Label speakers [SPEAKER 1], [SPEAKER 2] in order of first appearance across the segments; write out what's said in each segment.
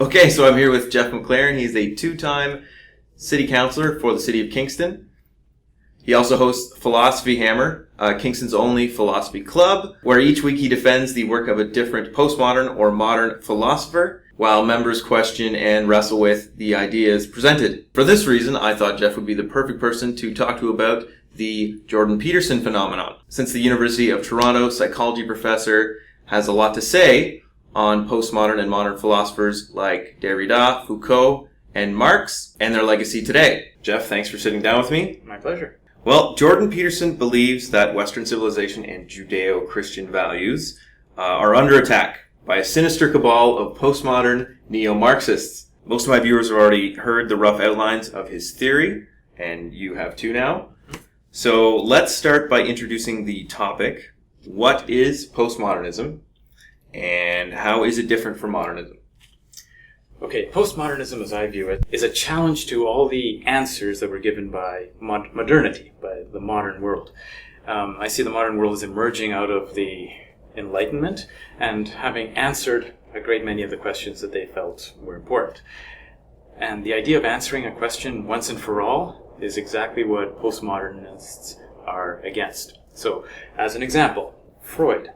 [SPEAKER 1] Okay, so I'm here with Jeff McLaren. He's a two-time city councilor for the city of Kingston. He also hosts Philosophy Hammer, Kingston's only philosophy club, where each week he defends the work of a different postmodern or modern philosopher, while members question and wrestle with the ideas presented. For this reason, I thought Jeff would be the perfect person to talk to about the Jordan Peterson phenomenon. Since the University of Toronto psychology professor has a lot to say on postmodern and modern philosophers like Derrida, Foucault, and Marx, and their legacy today. Jeff, thanks for sitting down with me.
[SPEAKER 2] My pleasure.
[SPEAKER 1] Well, Jordan Peterson believes that Western civilization and judeo-christian values are under attack by a sinister cabal of postmodern neo-Marxists. Most of my viewers have already heard the rough outlines of his theory, and you have too now. So let's start by introducing the topic. What is postmodernism? And how is it different from modernism?
[SPEAKER 2] Okay, postmodernism, as I view it, is a challenge to all the answers that were given by modernity, by the modern world. I see the modern world as emerging out of the Enlightenment and having answered a great many of the questions that they felt were important. And the idea of answering a question once and for all is exactly what postmodernists are against. So, as an example, Freud.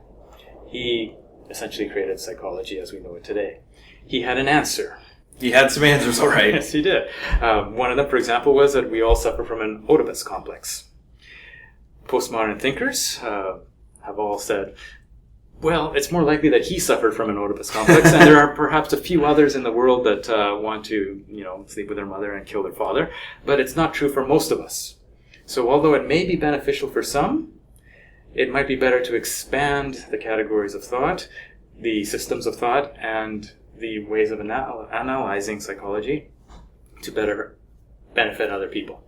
[SPEAKER 2] He essentially created psychology as we know it today. He had an answer.
[SPEAKER 1] He had some answers, all right.
[SPEAKER 2] Yes, he did. One of them, for example, was that we all suffer from an Oedipus complex. Postmodern thinkers have all said, well, it's more likely that he suffered from an Oedipus complex, and there are perhaps a few others in the world that want to, sleep with their mother and kill their father, but it's not true for most of us. So although it may be beneficial for some, it might be better to expand the categories of thought, the systems of thought, and the ways of analyzing psychology to better benefit other people.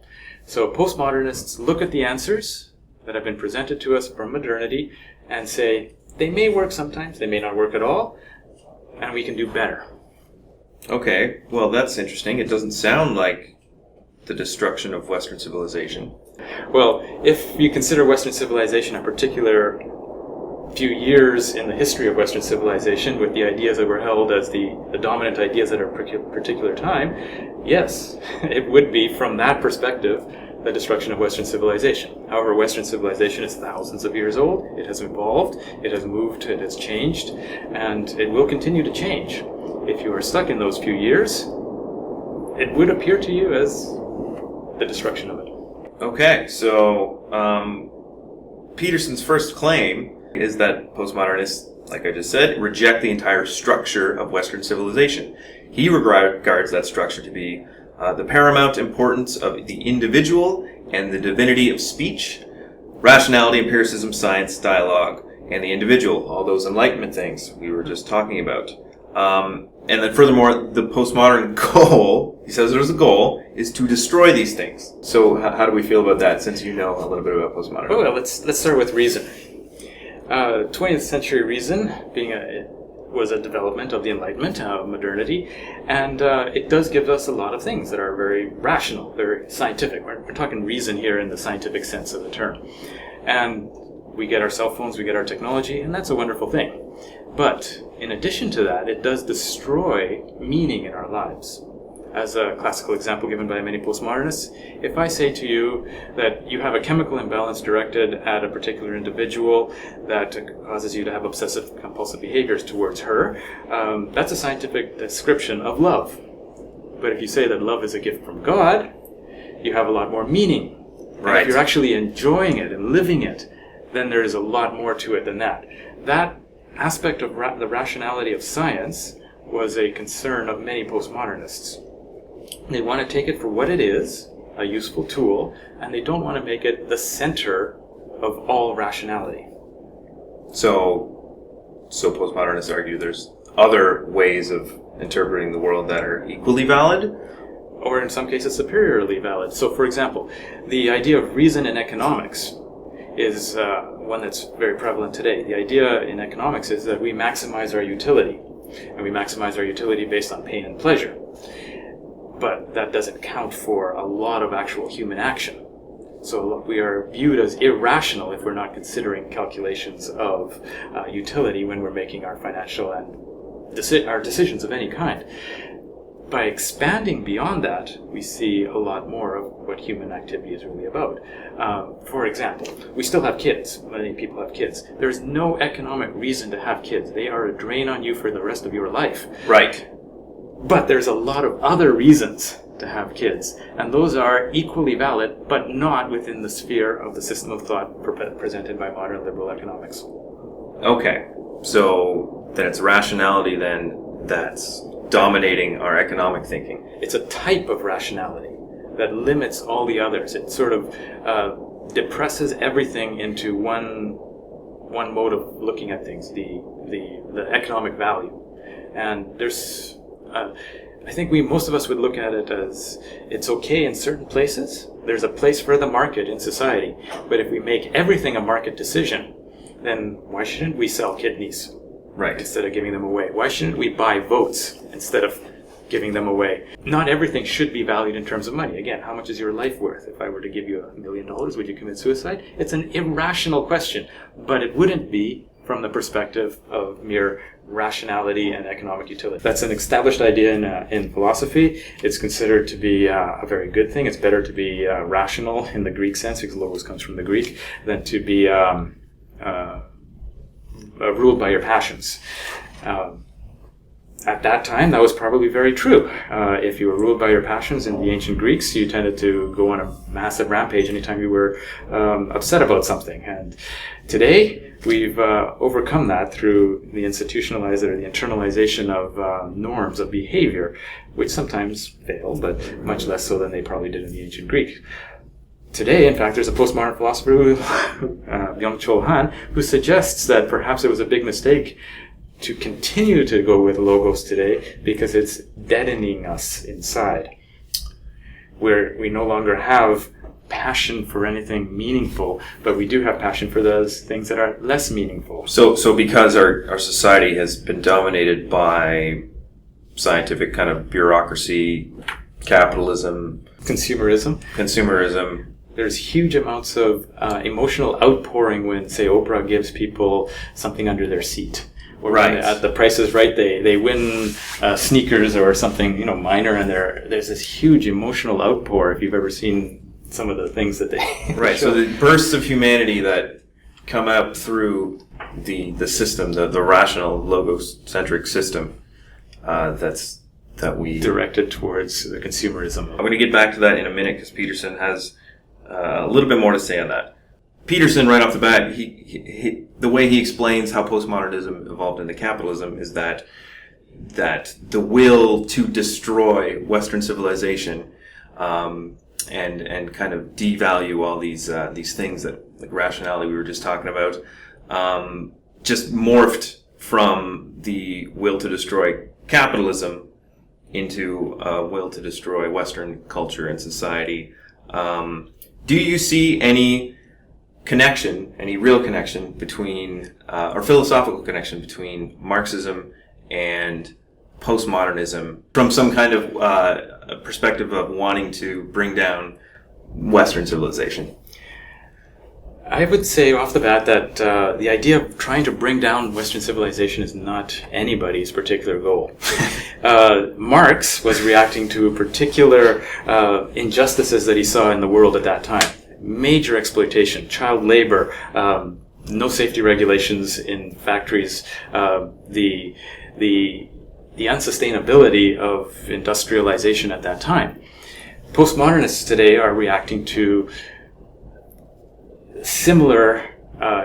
[SPEAKER 2] So postmodernists look at the answers that have been presented to us from modernity and say, they may work sometimes, they may not work at all, and we can do better.
[SPEAKER 1] Okay, well that's interesting. It doesn't sound like the destruction of Western civilization.
[SPEAKER 2] Well, if you consider Western civilization a particular few years in the history of Western civilization with the ideas that were held as the dominant ideas at a particular time, yes, it would be from that perspective the destruction of Western civilization. However, Western civilization is thousands of years old. It has evolved, it has moved, it has changed, and it will continue to change. If you are stuck in those few years, it would appear to you as the destruction of it.
[SPEAKER 1] Okay, so Peterson's first claim is that postmodernists, like I just said, reject the entire structure of Western civilization. He regards that structure to be the paramount importance of the individual and the divinity of speech, rationality, empiricism, science, dialogue, and the individual, all those Enlightenment things we were just talking about. And then furthermore, the postmodern goal, he says there's a goal, is to destroy these things. So how do we feel about that, since you know a little bit about postmodern?
[SPEAKER 2] Oh, well, let's start with reason. 20th century reason was a development of the Enlightenment, of modernity, and it does give us a lot of things that are very rational, very scientific. We're talking reason here in the scientific sense of the term. And we get our cell phones, we get our technology, and that's a wonderful thing. But in addition to that, it does destroy meaning in our lives. As a classical example given by many postmodernists, if I say to you that you have a chemical imbalance directed at a particular individual that causes you to have obsessive compulsive behaviors towards her, that's a scientific description of love. But if you say that love is a gift from God, you have a lot more meaning.
[SPEAKER 1] Right.
[SPEAKER 2] And if you're actually enjoying it and living it, then there is a lot more to it than that. That aspect of the rationality of science was a concern of many postmodernists. They want to take it for what it is, a useful tool, and they don't want to make it the center of all rationality.
[SPEAKER 1] So postmodernists argue there's other ways of interpreting the world that are equally valid?
[SPEAKER 2] Or in some cases superiorly valid. So for example, the idea of reason in economics is one that's very prevalent today. The idea in economics is that we maximize our utility, and we maximize our utility based on pain and pleasure. But that doesn't count for a lot of actual human action. So we are viewed as irrational if we're not considering calculations of utility when we're making our financial and our decisions of any kind. By expanding beyond that, we see a lot more of what human activity is really about. For example, we still have kids. Many people have kids. There's no economic reason to have kids. They are a drain on you for the rest of your life.
[SPEAKER 1] Right.
[SPEAKER 2] But there's a lot of other reasons to have kids, and those are equally valid, but not within the sphere of the system of thought presented by modern liberal economics.
[SPEAKER 1] Okay. So then it's rationality then that's dominating our economic thinking.
[SPEAKER 2] It's a type of rationality that limits all the others. It sort of depresses everything into one mode of looking at things, the economic value. And there's, I think most of us would look at it as it's okay in certain places. There's a place for the market in society. But if we make everything a market decision, then why shouldn't we sell kidneys?
[SPEAKER 1] Right.
[SPEAKER 2] Instead of giving them away? Why shouldn't we buy votes instead of giving them away? Not everything should be valued in terms of money. Again, how much is your life worth? If I were to give you $1 million, would you commit suicide? It's an irrational question, but it wouldn't be from the perspective of mere rationality and economic utility. That's an established idea in philosophy. It's considered to be a very good thing. It's better to be rational in the Greek sense, because logos comes from the Greek, than to be ruled by your passions. At that time, that was probably very true. If you were ruled by your passions in the ancient Greeks, you tended to go on a massive rampage anytime you were upset about something. And today, we've overcome that through the institutionalization or the internalization of norms of behavior, which sometimes fail, but much less so than they probably did in the ancient Greek. Today, in fact, there's a postmodern philosopher, Byung-Chul Han, who suggests that perhaps it was a big mistake to continue to go with logos today because it's deadening us inside, where we no longer have passion for anything meaningful, but we do have passion for those things that are less meaningful.
[SPEAKER 1] So because our society has been dominated by scientific kind of bureaucracy, capitalism, consumerism,
[SPEAKER 2] there's huge amounts of emotional outpouring when, say, Oprah gives people something under their seat. Or
[SPEAKER 1] right.
[SPEAKER 2] When at the Price is Right, they win sneakers or something, minor, and there's this huge emotional outpour. If you've ever seen some of the things that they
[SPEAKER 1] right. So the bursts of humanity that come out through the system, the rational logocentric system, that we
[SPEAKER 2] directed towards the consumerism.
[SPEAKER 1] I'm going to get back to that in a minute because Peterson has a little bit more to say on that. Peterson, right off the bat, he the way he explains how postmodernism evolved into capitalism is that the will to destroy Western civilization and kind of devalue all these things that, like rationality we were just talking about, just morphed from the will to destroy capitalism into a will to destroy Western culture and society. Do you see any real connection between, or philosophical connection between Marxism and postmodernism from some kind of perspective of wanting to bring down Western civilization?
[SPEAKER 2] I would say off the bat that the idea of trying to bring down Western civilization is not anybody's particular goal. Marx was reacting to particular injustices that he saw in the world at that time. Major exploitation, child labor, no safety regulations in factories, the unsustainability of industrialization at that time. Postmodernists today are reacting to similar,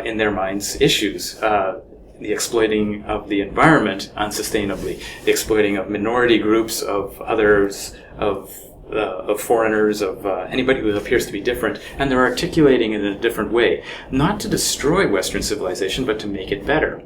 [SPEAKER 2] in their minds, issues. The exploiting of the environment unsustainably, the exploiting of minority groups, of others, of foreigners, of anybody who appears to be different, and they're articulating it in a different way. Not to destroy Western civilization, but to make it better.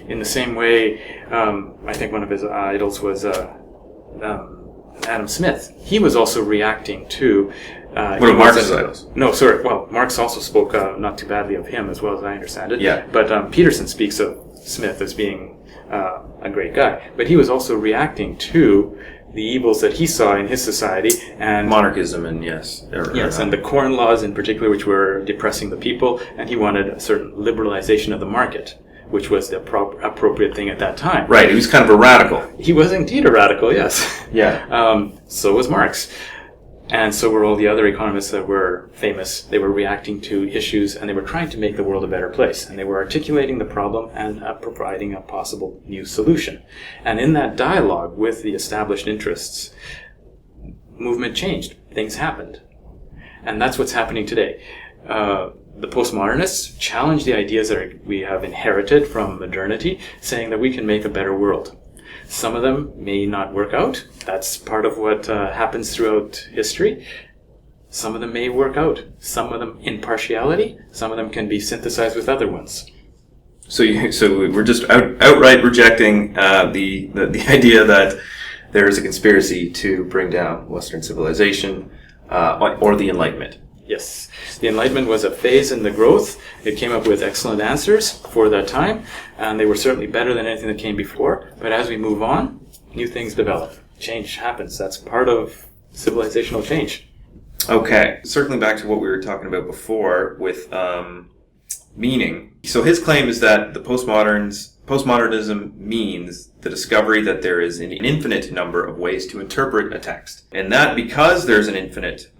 [SPEAKER 2] In the same way, I think one of his idols was Adam Smith. He was also reacting to...
[SPEAKER 1] One of Marx's idols?
[SPEAKER 2] No, sorry. Well, Marx also spoke not too badly of him, as well as I understand it.
[SPEAKER 1] Yeah.
[SPEAKER 2] But Peterson speaks of Smith as being a great guy. But he was also reacting to the evils that he saw in his society, and
[SPEAKER 1] monarchism, and yes,
[SPEAKER 2] and the corn laws in particular, which were depressing the people, and he wanted a certain liberalization of the market, which was the appropriate thing at that time.
[SPEAKER 1] Right, he was kind of a radical.
[SPEAKER 2] He was indeed a radical, yes.
[SPEAKER 1] Yeah.
[SPEAKER 2] So was Marx. And so were all the other economists that were famous. They were reacting to issues, and they were trying to make the world a better place. And they were articulating the problem and providing a possible new solution. And in that dialogue with the established interests, movement changed. Things happened. And that's what's happening today. The postmodernists challenge the ideas that we have inherited from modernity, saying that we can make a better world. Some of them may not work out. That's part of what happens throughout history. Some of them may work out. Some of them in partiality. Some of them can be synthesized with other ones.
[SPEAKER 1] So we're just outright rejecting the idea that there is a conspiracy to bring down Western civilization or the Enlightenment.
[SPEAKER 2] Yes. The Enlightenment was a phase in the growth. It came up with excellent answers for that time, and they were certainly better than anything that came before. But as we move on, new things develop. Change happens. That's part of civilizational change.
[SPEAKER 1] Okay. Circling back to what we were talking about before with meaning. So his claim is that the postmodernism means the discovery that there is an infinite number of ways to interpret a text. And that because there's an infinite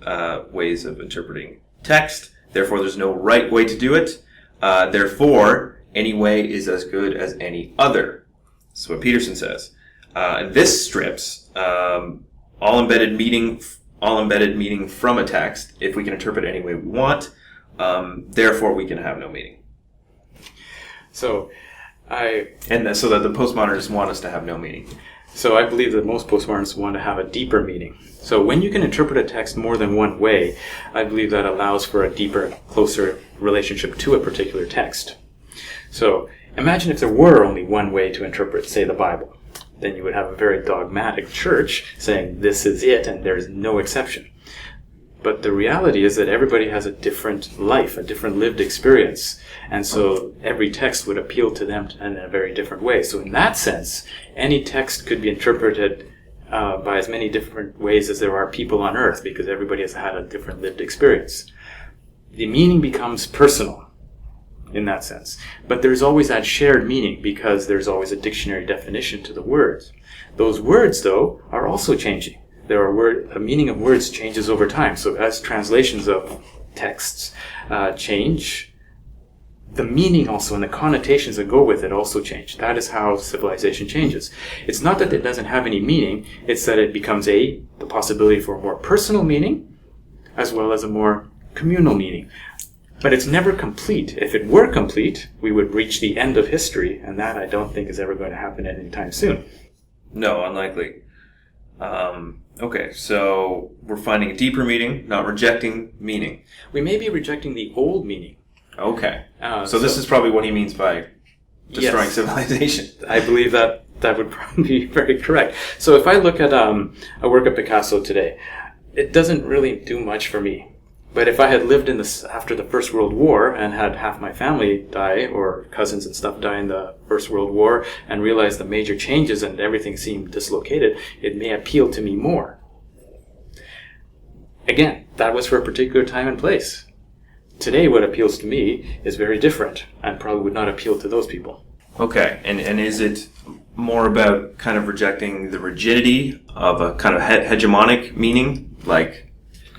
[SPEAKER 1] ways of interpreting text, therefore there's no right way to do it. Therefore, any way is as good as any other. That's what Peterson says. And this strips all embedded meaning from a text if we can interpret any way we want. Therefore, we can have no meaning. So that the postmodernists want us to have no meaning.
[SPEAKER 2] So I believe that most postmodernists want to have a deeper meaning. So when you can interpret a text more than one way, I believe that allows for a deeper, closer relationship to a particular text. So imagine if there were only one way to interpret, say, the Bible. Then you would have a very dogmatic church saying this is it and there's no exception. But the reality is that everybody has a different life, a different lived experience. And so every text would appeal to them in a very different way. So in that sense, any text could be interpreted by as many different ways as there are people on earth, because everybody has had a different lived experience. The meaning becomes personal in that sense. But there's always that shared meaning, because there's always a dictionary definition to the words. Those words, though, are also changing. The meaning of words changes over time. So as translations of texts change, the meaning also and the connotations that go with it also change. That is how civilization changes. It's not that it doesn't have any meaning, it's that it becomes the possibility for a more personal meaning, as well as a more communal meaning. But it's never complete. If it were complete, we would reach the end of history, and that I don't think is ever going to happen anytime soon.
[SPEAKER 1] No, unlikely. Okay, so we're finding a deeper meaning, not rejecting meaning.
[SPEAKER 2] We may be rejecting the old meaning.
[SPEAKER 1] Okay. So this is probably what he means by destroying civilization.
[SPEAKER 2] I believe that would probably be very correct. So if I look at a work of Picasso today, it doesn't really do much for me. But if I had lived in this after the First World War and had half my family die, or cousins and stuff die in the First World War, and realized the major changes and everything seemed dislocated, it may appeal to me more. Again, that was for a particular time and place. Today, what appeals to me is very different and probably would not appeal to those people.
[SPEAKER 1] Okay, and is it more about kind of rejecting the rigidity of a kind of hegemonic meaning, like...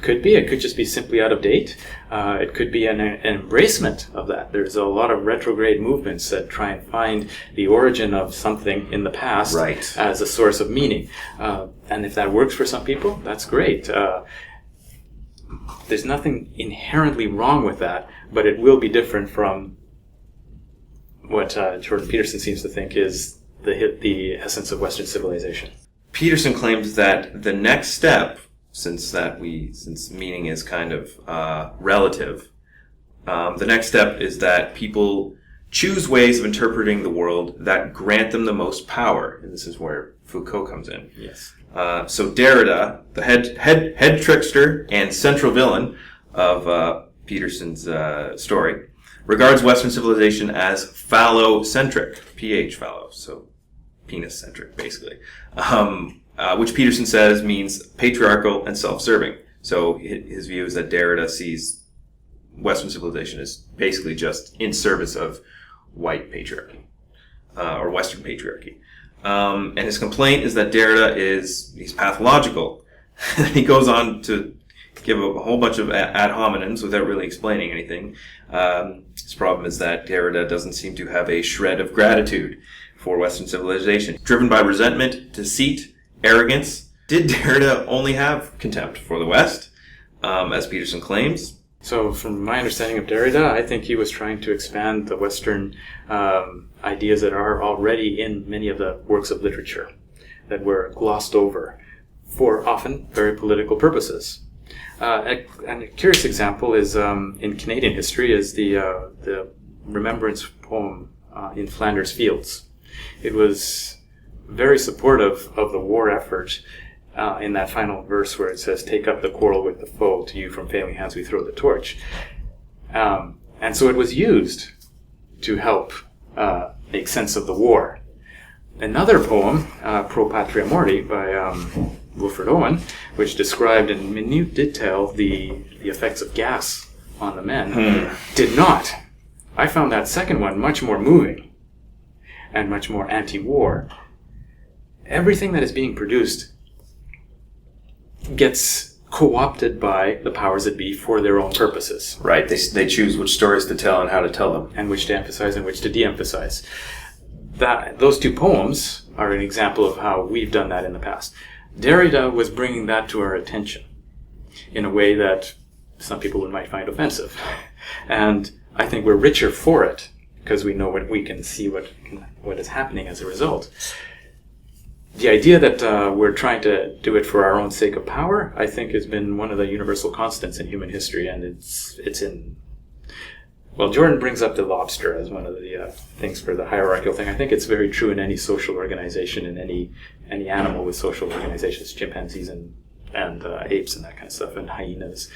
[SPEAKER 2] Could be. It could just be simply out of date. It could be an embracement of that. There's a lot of retrograde movements that try and find the origin of something in the past as a source of meaning. And if that works for some people, that's great. There's nothing inherently wrong with that, but it will be different from what Jordan Peterson seems to think is the essence of Western civilization.
[SPEAKER 1] Peterson claims that the next step, since meaning is kind of relative, the next step is that people choose ways of interpreting the world that grant them the most power, and this is where Foucault comes in.
[SPEAKER 2] Yes.
[SPEAKER 1] So Derrida, the head trickster and central villain of Peterson's story, regards Western civilization as phallocentric, PH phallo, so penis-centric, basically. Which Peterson says means patriarchal and self-serving. So his view is that Derrida sees Western civilization as basically just in service of white patriarchy. or Western patriarchy. And his complaint is that Derrida he's pathological. He goes on to give a whole bunch of ad hominems without really explaining anything. His problem is that Derrida doesn't seem to have a shred of gratitude for Western civilization. Driven by resentment, deceit, arrogance, did Derrida only have contempt for the West, as Peterson claims?
[SPEAKER 2] So from my understanding of Derrida, I think he was trying to expand the Western ideas that are already in many of the works of literature that were glossed over for often very political purposes. And a curious example is in Canadian history is the remembrance poem in Flanders Fields. It was very supportive of the war effort in that final verse where it says, "Take up the quarrel with the foe, to you from failing hands we throw the torch." And so it was used to help make sense of the war. Another poem, Pro Patria Morti, by Wilfred Owen, which described in minute detail the effects of gas on the men, did not. I found that second one much more moving and much more anti-war. Everything that is being produced gets co-opted by the powers that be for their own purposes.
[SPEAKER 1] Right, they choose which stories to tell and how to tell them.
[SPEAKER 2] And which to emphasize and which to de-emphasize. Those two poems are an example of how we've done that in the past. Derrida was bringing that to our attention in a way that some people might find offensive. And I think we're richer for it because we know we can see what is happening as a result. The idea that we're trying to do it for our own sake of power, I think, has been one of the universal constants in human history, and it's in... Well, Jordan brings up the lobster as one of the things for the hierarchical thing. I think it's very true in any social organization, in any animal with social organizations, chimpanzees and apes and that kind of stuff, and hyenas.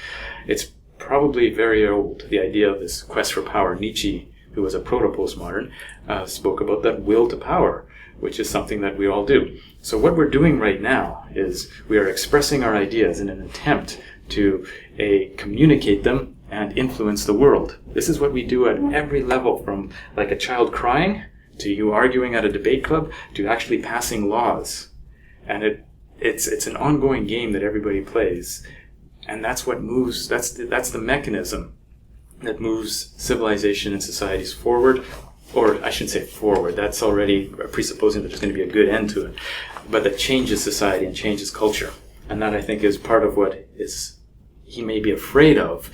[SPEAKER 2] It's probably very old, the idea of this quest for power. Nietzsche, who was a proto-postmodern, spoke about that will to power, which is something that we all do. So what we're doing right now is we are expressing our ideas in an attempt to communicate them and influence the world. This is what we do at every level, from like a child crying, to you arguing at a debate club, to actually passing laws. And it's an ongoing game that everybody plays. And that's what moves, that's the mechanism that moves civilization and societies forward. Or I shouldn't say forward, that's already presupposing that there's going to be a good end to it. But that changes society and changes culture. And that, I think, is part of what he may be afraid of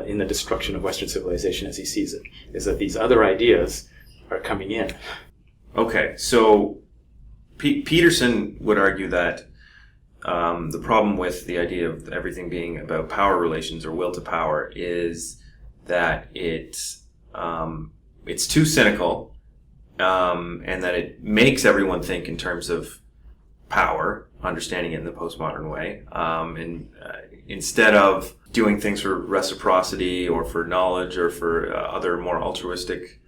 [SPEAKER 2] in the destruction of Western civilization as he sees it, is that these other ideas are coming in.
[SPEAKER 1] Okay, so Peterson would argue that the problem with the idea of everything being about power relations or will to power is that it's too cynical, and that it makes everyone think in terms of power, understanding it in the postmodern way, instead of doing things for reciprocity or for knowledge or for other more altruistic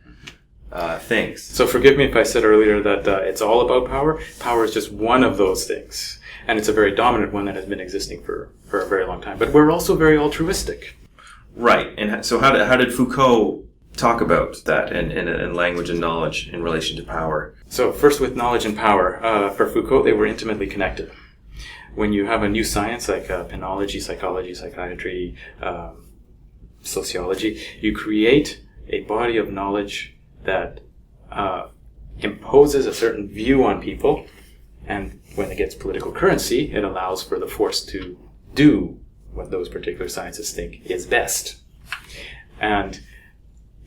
[SPEAKER 1] things.
[SPEAKER 2] So forgive me if I said earlier that it's all about power. Power is just one of those things. And it's a very dominant one that has been existing for a very long time. But we're also very altruistic.
[SPEAKER 1] Right. And so how did Foucault talk about that in language and knowledge in relation to power?
[SPEAKER 2] So first with knowledge and power. For Foucault, they were intimately connected. When you have a new science like penology, psychology, psychiatry, sociology, you create a body of knowledge that imposes a certain view on people, and when it gets political currency, it allows for the force to do what those particular sciences think is best. And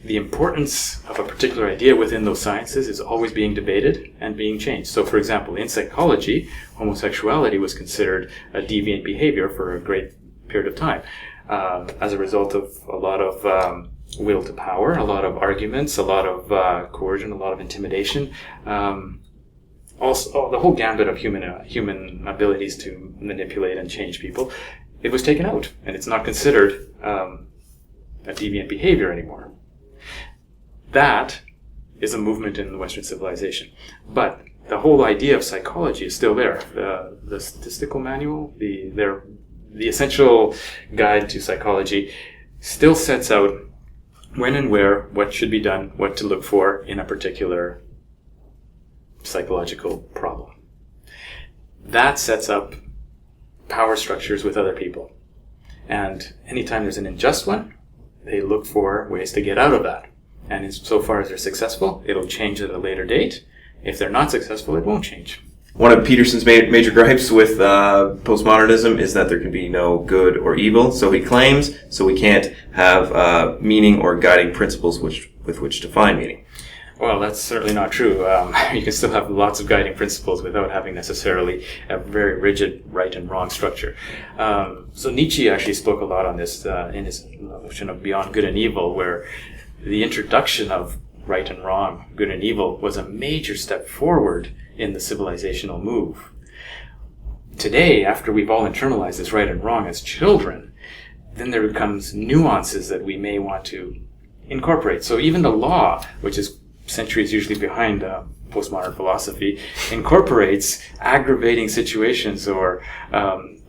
[SPEAKER 2] the importance of a particular idea within those sciences is always being debated and being changed. So, for example, in psychology, homosexuality was considered a deviant behavior for a great period of time, as a result of a lot of will to power, a lot of arguments, a lot of coercion, a lot of intimidation. Also, the whole gambit of human abilities to manipulate and change people, it was taken out, and it's not considered a deviant behavior anymore. That is a movement in the Western civilization. But the whole idea of psychology is still there. The statistical manual, the essential guide to psychology, still sets out when and where, what should be done, what to look for in a particular psychological problem. That sets up power structures with other people. And anytime there's an unjust one, they look for ways to get out of that. And insofar as they're successful, it'll change at a later date. If they're not successful, it won't change.
[SPEAKER 1] One of Peterson's major gripes with postmodernism is that there can be no good or evil, so he claims, so we can't have meaning or guiding principles with which to find meaning.
[SPEAKER 2] Well, that's certainly not true. You can still have lots of guiding principles without having necessarily a very rigid right and wrong structure. So Nietzsche actually spoke a lot on this in his notion of beyond good and evil, where the introduction of right and wrong, good and evil, was a major step forward in the civilizational move. Today, after we've all internalized this right and wrong as children, then there becomes nuances that we may want to incorporate. So even the law, which is centuries usually behind postmodern philosophy, incorporates aggravating situations or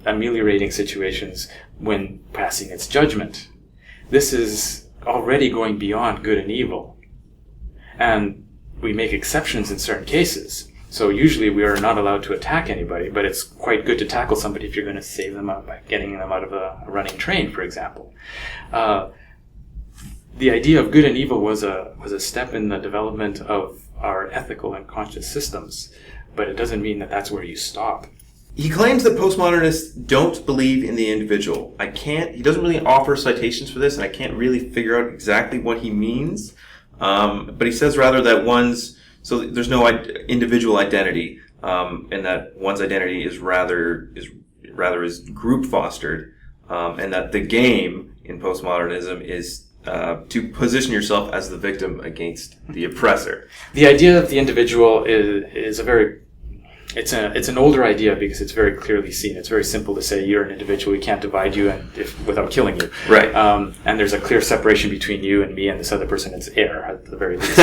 [SPEAKER 2] ameliorating situations when passing its judgment. This is already going beyond good and evil. And we make exceptions in certain cases. So usually we are not allowed to attack anybody, but it's quite good to tackle somebody if you're going to save them out by getting them out of a running train, for example. The idea of good and evil was a step in the development of our ethical and conscious systems, but it doesn't mean that that's where you stop.
[SPEAKER 1] He claims that postmodernists don't believe in the individual. He doesn't really offer citations for this, and I can't really figure out exactly what he means. But he says rather that so there's no individual identity, and that one's identity is rather group fostered, and that the game in postmodernism is to position yourself as the victim against the oppressor.
[SPEAKER 2] The idea of the individual is it's an older idea because it's very clearly seen. It's very simple to say you're an individual. We can't divide you without killing you.
[SPEAKER 1] Right.
[SPEAKER 2] And there's a clear separation between you and me and this other person. It's air at the very least.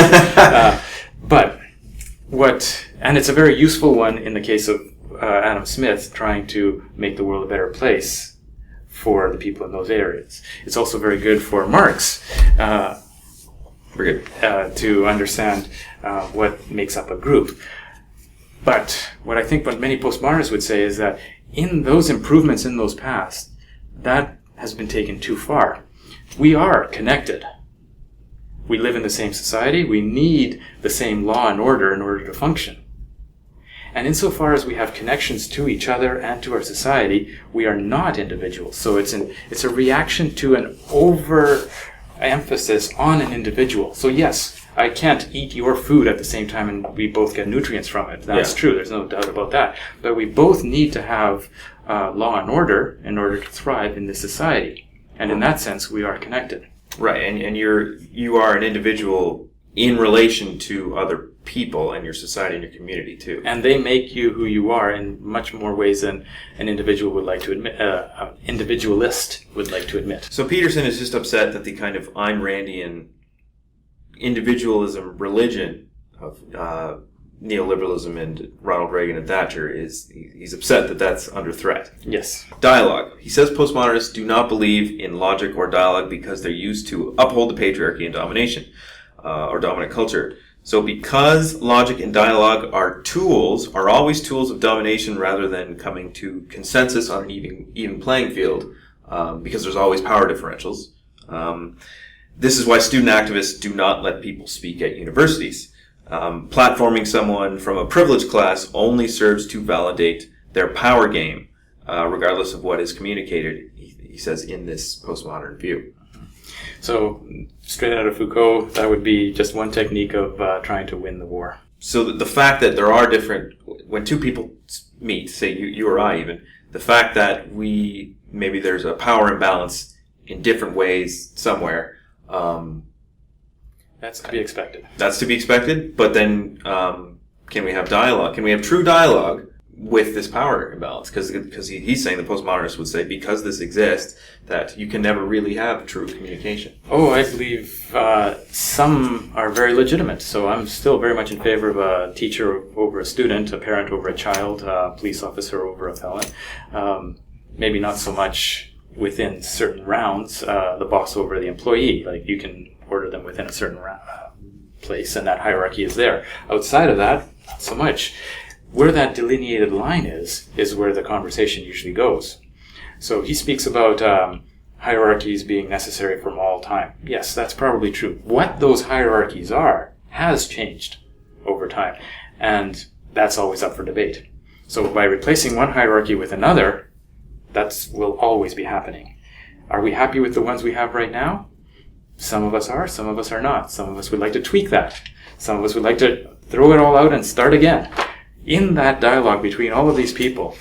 [SPEAKER 2] And it's a very useful one in the case of Adam Smith trying to make the world a better place for the people in those areas. It's also very good for Marx to understand what makes up a group. But what I think what many postmodernists would say is that in those improvements in those past, that has been taken too far. We are connected. We live in the same society. We need the same law and order in order to function. And insofar as we have connections to each other and to our society, we are not individuals. So it's a reaction to an overemphasis on an individual. So yes, I can't eat your food at the same time and we both get nutrients from it. That's true. There's no doubt about that. But we both need to have law and order in order to thrive in this society. And in that sense, we are connected.
[SPEAKER 1] Right. And you are an individual in relation to other people and your society and your community too.
[SPEAKER 2] And they make you who you are in much more ways than an individual would like to admit, an individualist would like to admit.
[SPEAKER 1] So Peterson is just upset that the kind of Ayn Randian individualism religion of neoliberalism and Ronald Reagan and Thatcher he's upset that that's under threat.
[SPEAKER 2] Yes.
[SPEAKER 1] Dialogue. He says postmodernists do not believe in logic or dialogue because they're used to uphold the patriarchy and domination, or dominant culture. So because logic and dialogue are always tools of domination rather than coming to consensus on an even playing field, because there's always power differentials. This is why student activists do not let people speak at universities. Platforming someone from a privileged class only serves to validate their power game, regardless of what is communicated, he says, in this postmodern view.
[SPEAKER 2] So, straight out of Foucault, that would be just one technique of trying to win the war.
[SPEAKER 1] So the fact that there are when two people meet, say you or I even, the fact that maybe there's a power imbalance in different ways somewhere,
[SPEAKER 2] that's to be expected.
[SPEAKER 1] That's to be expected, but then can we have dialogue? Can we have true dialogue with this power imbalance? Because he's saying, the postmodernists would say, because this exists, that you can never really have true communication.
[SPEAKER 2] Oh, I believe some are very legitimate. So I'm still very much in favor of a teacher over a student, a parent over a child, a police officer over a felon. Maybe not so much within certain rounds, the boss over the employee. Like, you can order them within a certain place, and that hierarchy is there. Outside of that, not so much. Where that delineated line is where the conversation usually goes. So he speaks about hierarchies being necessary from all time. Yes, that's probably true. What those hierarchies are has changed over time, and that's always up for debate. So by replacing one hierarchy with another, that will always be happening. Are we happy with the ones we have right now? Some of us are, some of us are not. Some of us would like to tweak that. Some of us would like to throw it all out and start again. In that dialogue between all of these people,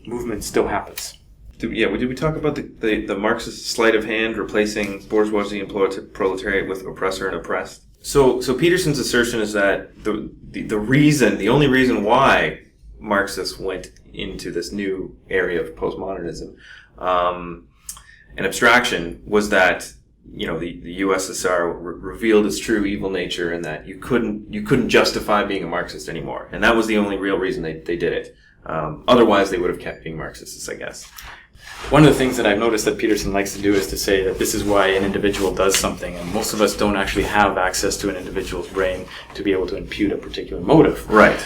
[SPEAKER 2] movement still happens.
[SPEAKER 1] Did we talk about the Marxist sleight of hand replacing bourgeoisie and proletariat with oppressor and oppressed? So Peterson's assertion is that the only reason why Marxists went into this new area of postmodernism and abstraction was that the USSR revealed its true evil nature, and that you couldn't justify being a Marxist anymore, and that was the only real reason they did it. Otherwise, they would have kept being Marxists, I guess.
[SPEAKER 2] One of the things that I've noticed that Peterson likes to do is to say that this is why an individual does something, and most of us don't actually have access to an individual's brain to be able to impute a particular motive.
[SPEAKER 1] Right.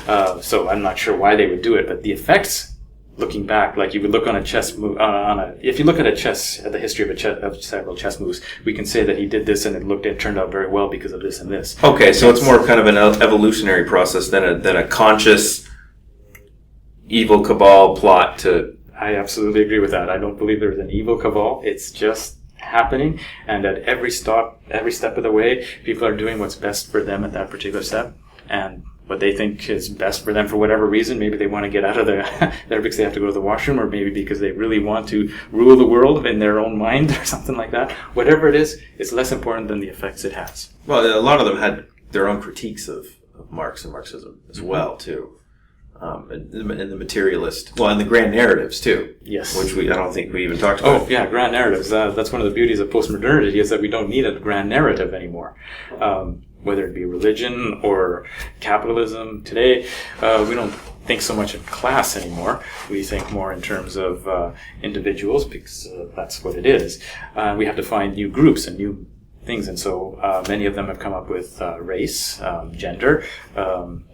[SPEAKER 2] So I'm not sure why they would do it, but the effects, looking back, like you would look on a chess move, if you look at the history of several chess moves, we can say that he did this and it turned out very well because of this and this.
[SPEAKER 1] Okay, so it's more kind of an evolutionary process than a conscious evil cabal plot to...
[SPEAKER 2] I absolutely agree with that. I don't believe there's an evil cabal. It's just happening, and at every step of the way, people are doing what's best for them at that particular step, and what they think is best for them for whatever reason. Maybe they want to get out of there because they have to go to the washroom, or maybe because they really want to rule the world in their own mind or something like that. Whatever it is, it's less important than the effects it has.
[SPEAKER 1] Well, a lot of them had their own critiques of Marx and Marxism as well, too. And the materialist, and the grand narratives too.
[SPEAKER 2] Yes,
[SPEAKER 1] which I don't think we even talked about.
[SPEAKER 2] Oh yeah, grand narratives. That's one of the beauties of postmodernity, is that we don't need a grand narrative anymore. Whether it be religion or capitalism, today we don't think so much in class anymore. We think more in terms of individuals, because that's what it is. We have to find new groups and new things, and so many of them have come up with race, gender,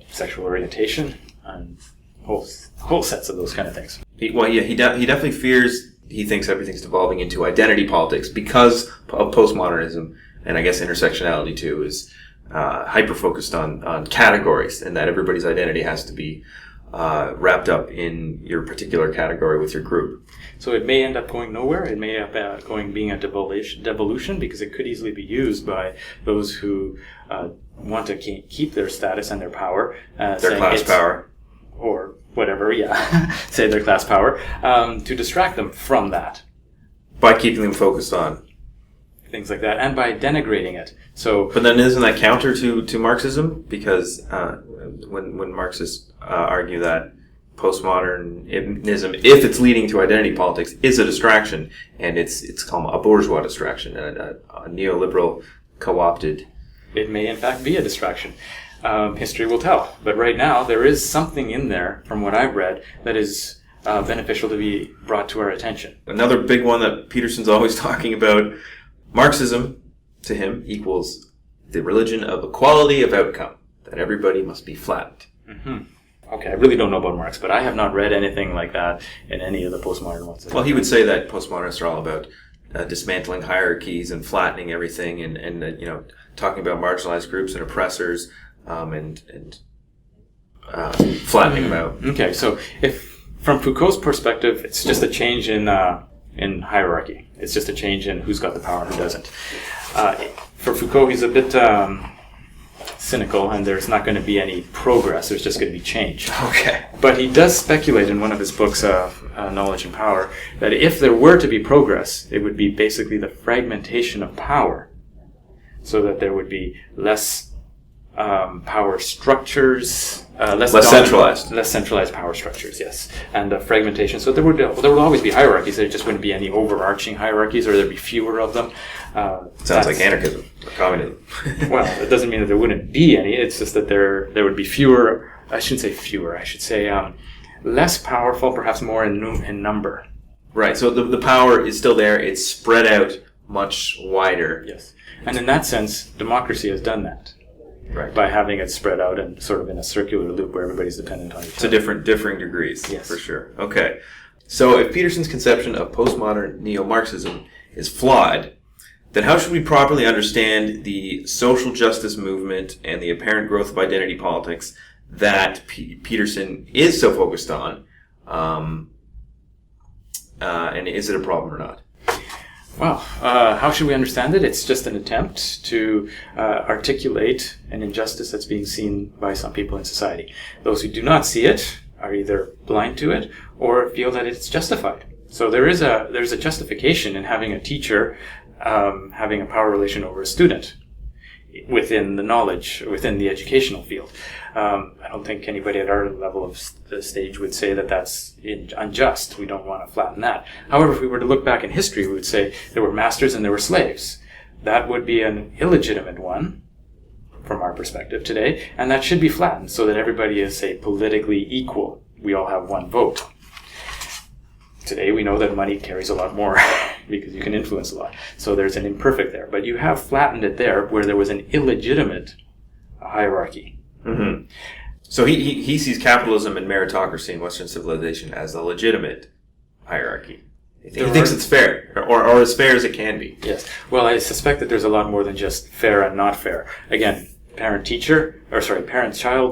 [SPEAKER 2] sexual orientation, and whole sets of those kind of things.
[SPEAKER 1] He definitely fears. He thinks everything's devolving into identity politics because of postmodernism, and I guess intersectionality too is hyper focused on categories, and that everybody's identity has to be wrapped up in your particular category with your group.
[SPEAKER 2] So it may end up going nowhere. It may end up being a devolution, because it could easily be used by those who want to keep their status and their power,
[SPEAKER 1] their class power,
[SPEAKER 2] or whatever. Yeah, say their class power, to distract them from that
[SPEAKER 1] by keeping them focused on
[SPEAKER 2] things like that, and by denigrating it. So,
[SPEAKER 1] but then isn't that counter to Marxism? Because when Marxists argue that postmodernism, if it's leading to identity politics, is a distraction, and it's called a bourgeois distraction, a neoliberal co-opted.
[SPEAKER 2] It may in fact be a distraction. History will tell. But right now, there is something in there, from what I've read, that is beneficial to be brought to our attention.
[SPEAKER 1] Another big one that Peterson's always talking about: Marxism, to him, equals the religion of equality of outcome, that everybody must be flattened.
[SPEAKER 2] Mm-hmm. Okay, I really don't know about Marx, but I have not read anything like that in any of the postmodern ones.
[SPEAKER 1] Well, he would say that postmodernists are all about dismantling hierarchies and flattening everything, and talking about marginalized groups and oppressors, and flattening them out.
[SPEAKER 2] Okay, so if from Foucault's perspective, it's just a change in hierarchy. It's just a change in who's got the power and who doesn't. For Foucault, he's a bit cynical, and there's not going to be any progress. There's just going to be change.
[SPEAKER 1] Okay.
[SPEAKER 2] But he does speculate in one of his books, Knowledge and Power, that if there were to be progress, it would be basically the fragmentation of power, so that there would be less power structures, less centralized power structures, yes, and fragmentation. So there would always be hierarchies. There just wouldn't be any overarching hierarchies, or there'd be fewer of them.
[SPEAKER 1] Sounds like anarchism or communism.
[SPEAKER 2] Well, it doesn't mean that there wouldn't be any. It's just that there would be fewer. I shouldn't say fewer. I should say less powerful, perhaps more in number.
[SPEAKER 1] Right. So the power is still there. It's spread out much wider.
[SPEAKER 2] Yes. And in that sense, democracy has done that.
[SPEAKER 1] Right.
[SPEAKER 2] by having it spread out and sort of in a circular loop where everybody's dependent on each
[SPEAKER 1] To
[SPEAKER 2] other.
[SPEAKER 1] differing degrees,
[SPEAKER 2] Yes.
[SPEAKER 1] for sure. Okay. So if Peterson's conception of postmodern neo-Marxism is flawed, then how should we properly understand the social justice movement and the apparent growth of identity politics that Peterson is so focused on? And is it a problem or not?
[SPEAKER 2] Well, how should we understand it? It's just an attempt to articulate an injustice that's being seen by some people in society. Those who do not see it are either blind to it or feel that it's justified. So there's a justification in having a teacher having a power relation over a student within the knowledge, within the educational field. I don't think anybody at our level of the stage would say that that's unjust. We don't want to flatten that. However, if we were to look back in history, we would say there were masters and there were slaves. That would be an illegitimate one from our perspective today, and that should be flattened so that everybody is, say, politically equal. We all have one vote. Today we know that money carries a lot more because you can influence a lot. So there's an imperfect there. But you have flattened it there where there was an illegitimate hierarchy.
[SPEAKER 1] Mm-hmm. So he sees capitalism and meritocracy in Western civilization as a legitimate hierarchy. He thinks it's fair, or as fair as it can be.
[SPEAKER 2] Yes. Well, I suspect that there's a lot more than just fair and not fair. Again, parent-child,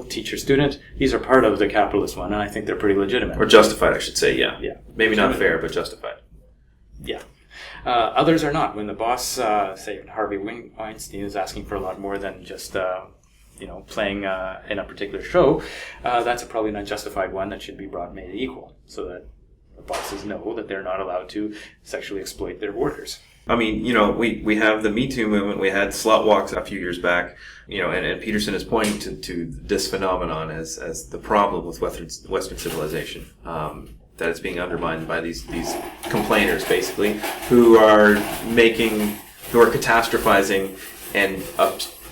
[SPEAKER 2] teacher-student, these are part of the capitalist one, and I think they're pretty legitimate.
[SPEAKER 1] Or justified, I should say, yeah.
[SPEAKER 2] Yeah.
[SPEAKER 1] Maybe not fair, but justified.
[SPEAKER 2] Yeah. Others are not. When the boss, say Harvey Weinstein, is asking for a lot more than just playing in a particular show, that's probably an unjustified one that should be made equal, so that the bosses know that they're not allowed to sexually exploit their workers.
[SPEAKER 1] I mean, we have the Me Too movement. We had slut walks a few years back, and Peterson is pointing to this phenomenon as the problem with Western civilization, that it's being undermined by these complainers, basically, who are catastrophizing, and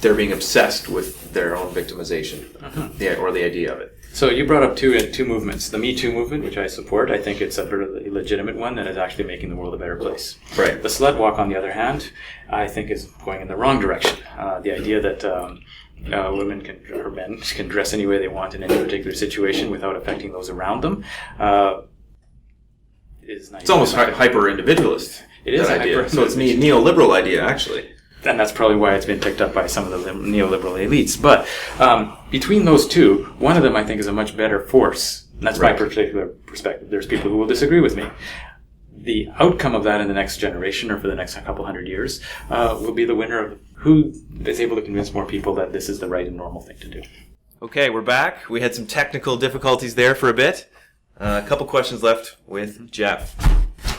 [SPEAKER 1] they're being obsessed with their own victimization, or the idea of it.
[SPEAKER 2] So you brought up two movements. The Me Too movement, which I support, I think it's a very legitimate one that is actually making the world a better place.
[SPEAKER 1] Right.
[SPEAKER 2] The slut walk, on the other hand, I think is going in the wrong direction. The idea that women or men can dress any way they want in any particular situation without affecting those around them is not.
[SPEAKER 1] It's almost hyper-individualist.
[SPEAKER 2] It is
[SPEAKER 1] that idea. So it's a neoliberal idea, actually.
[SPEAKER 2] And that's probably why it's been picked up by some of the neoliberal elites. But between those two, one of them I think is a much better force. And that's my particular perspective. There's people who will disagree with me. The outcome of that in the next generation, or for the next couple hundred years, will be the winner of who is able to convince more people that this is the right and normal thing to do.
[SPEAKER 1] Okay, we're back. We had some technical difficulties there for a bit. A couple questions left with Jeff.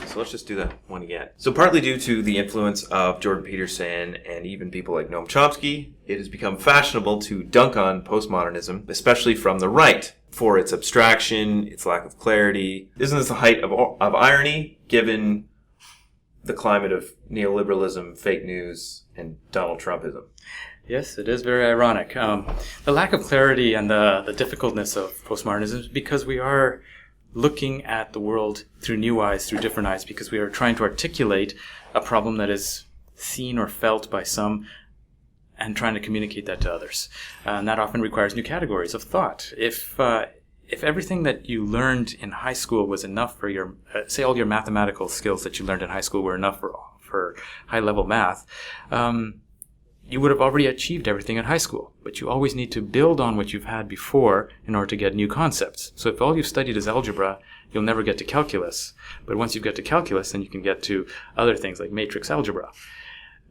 [SPEAKER 1] So let's just do that one again. So partly due to the influence of Jordan Peterson and even people like Noam Chomsky, it has become fashionable to dunk on postmodernism, especially from the right, for its abstraction, its lack of clarity. Isn't this the height of irony, given the climate of neoliberalism, fake news, and Donald Trumpism?
[SPEAKER 2] Yes, it is very ironic. The lack of clarity and the difficultness of postmodernism is because we are looking at the world through new eyes, through different eyes, because we are trying to articulate a problem that is seen or felt by some and trying to communicate that to others. And that often requires new categories of thought. If everything that you learned in high school was enough for your, say all your mathematical skills that you learned in high school were enough for high-level math, you would have already achieved everything in high school. But you always need to build on what you've had before in order to get new concepts. So if all you've studied is algebra, you'll never get to calculus. But once you get to calculus, then you can get to other things like matrix algebra.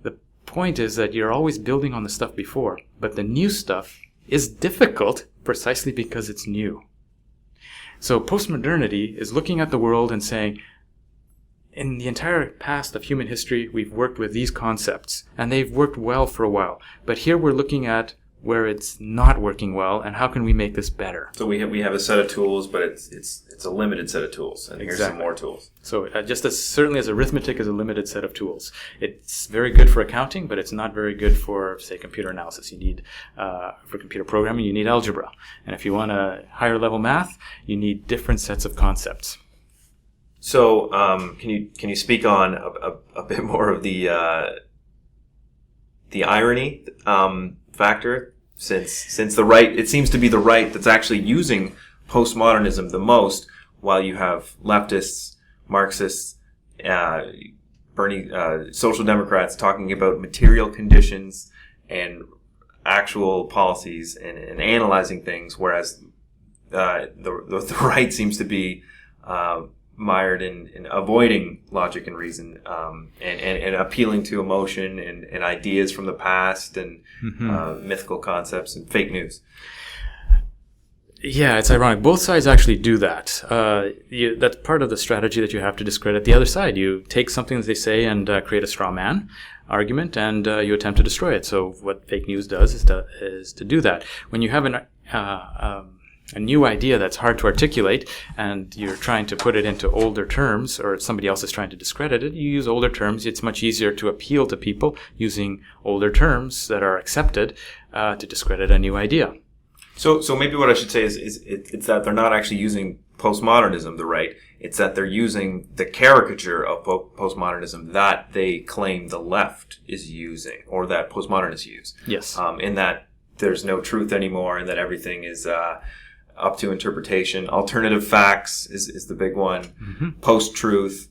[SPEAKER 2] The point is that you're always building on the stuff before, but the new stuff is difficult precisely because it's new. So postmodernity is looking at the world and saying, in the entire past of human history, we've worked with these concepts, and they've worked well for a while. But here we're looking at where it's not working well, and how can we make this better?
[SPEAKER 1] So we have a set of tools, but it's a limited set of tools, and here's some more tools.
[SPEAKER 2] So just certainly as arithmetic is a limited set of tools. It's very good for accounting, but it's not very good for, say, computer analysis. You need, for computer programming, you need algebra. And if you want a higher level math, you need different sets of concepts.
[SPEAKER 1] So, can you speak on a bit more of the irony factor? since the right, it seems to be the right that's actually using postmodernism the most, while you have leftists, Marxists, social democrats talking about material conditions and actual policies and analyzing things, whereas the right seems to be mired in avoiding logic and reason, and appealing to emotion and ideas from the past and mythical concepts and fake news.
[SPEAKER 2] Yeah, it's ironic. Both sides actually do that. That's part of the strategy that you have to discredit the other side. You take something that they say and create a straw man argument, and you attempt to destroy it. So what fake news does is to do that. When you have a new idea that's hard to articulate, and you're trying to put it into older terms, or somebody else is trying to discredit it, you use older terms. It's much easier to appeal to people using older terms that are accepted to discredit a new idea.
[SPEAKER 1] So maybe what I should say is it's that they're not actually using postmodernism, the right. It's that they're using the caricature of postmodernism that they claim the left is using, or that postmodernists use.
[SPEAKER 2] Yes.
[SPEAKER 1] In that there's no truth anymore, and that everything is up to interpretation. Alternative facts is the big one. Post-truth.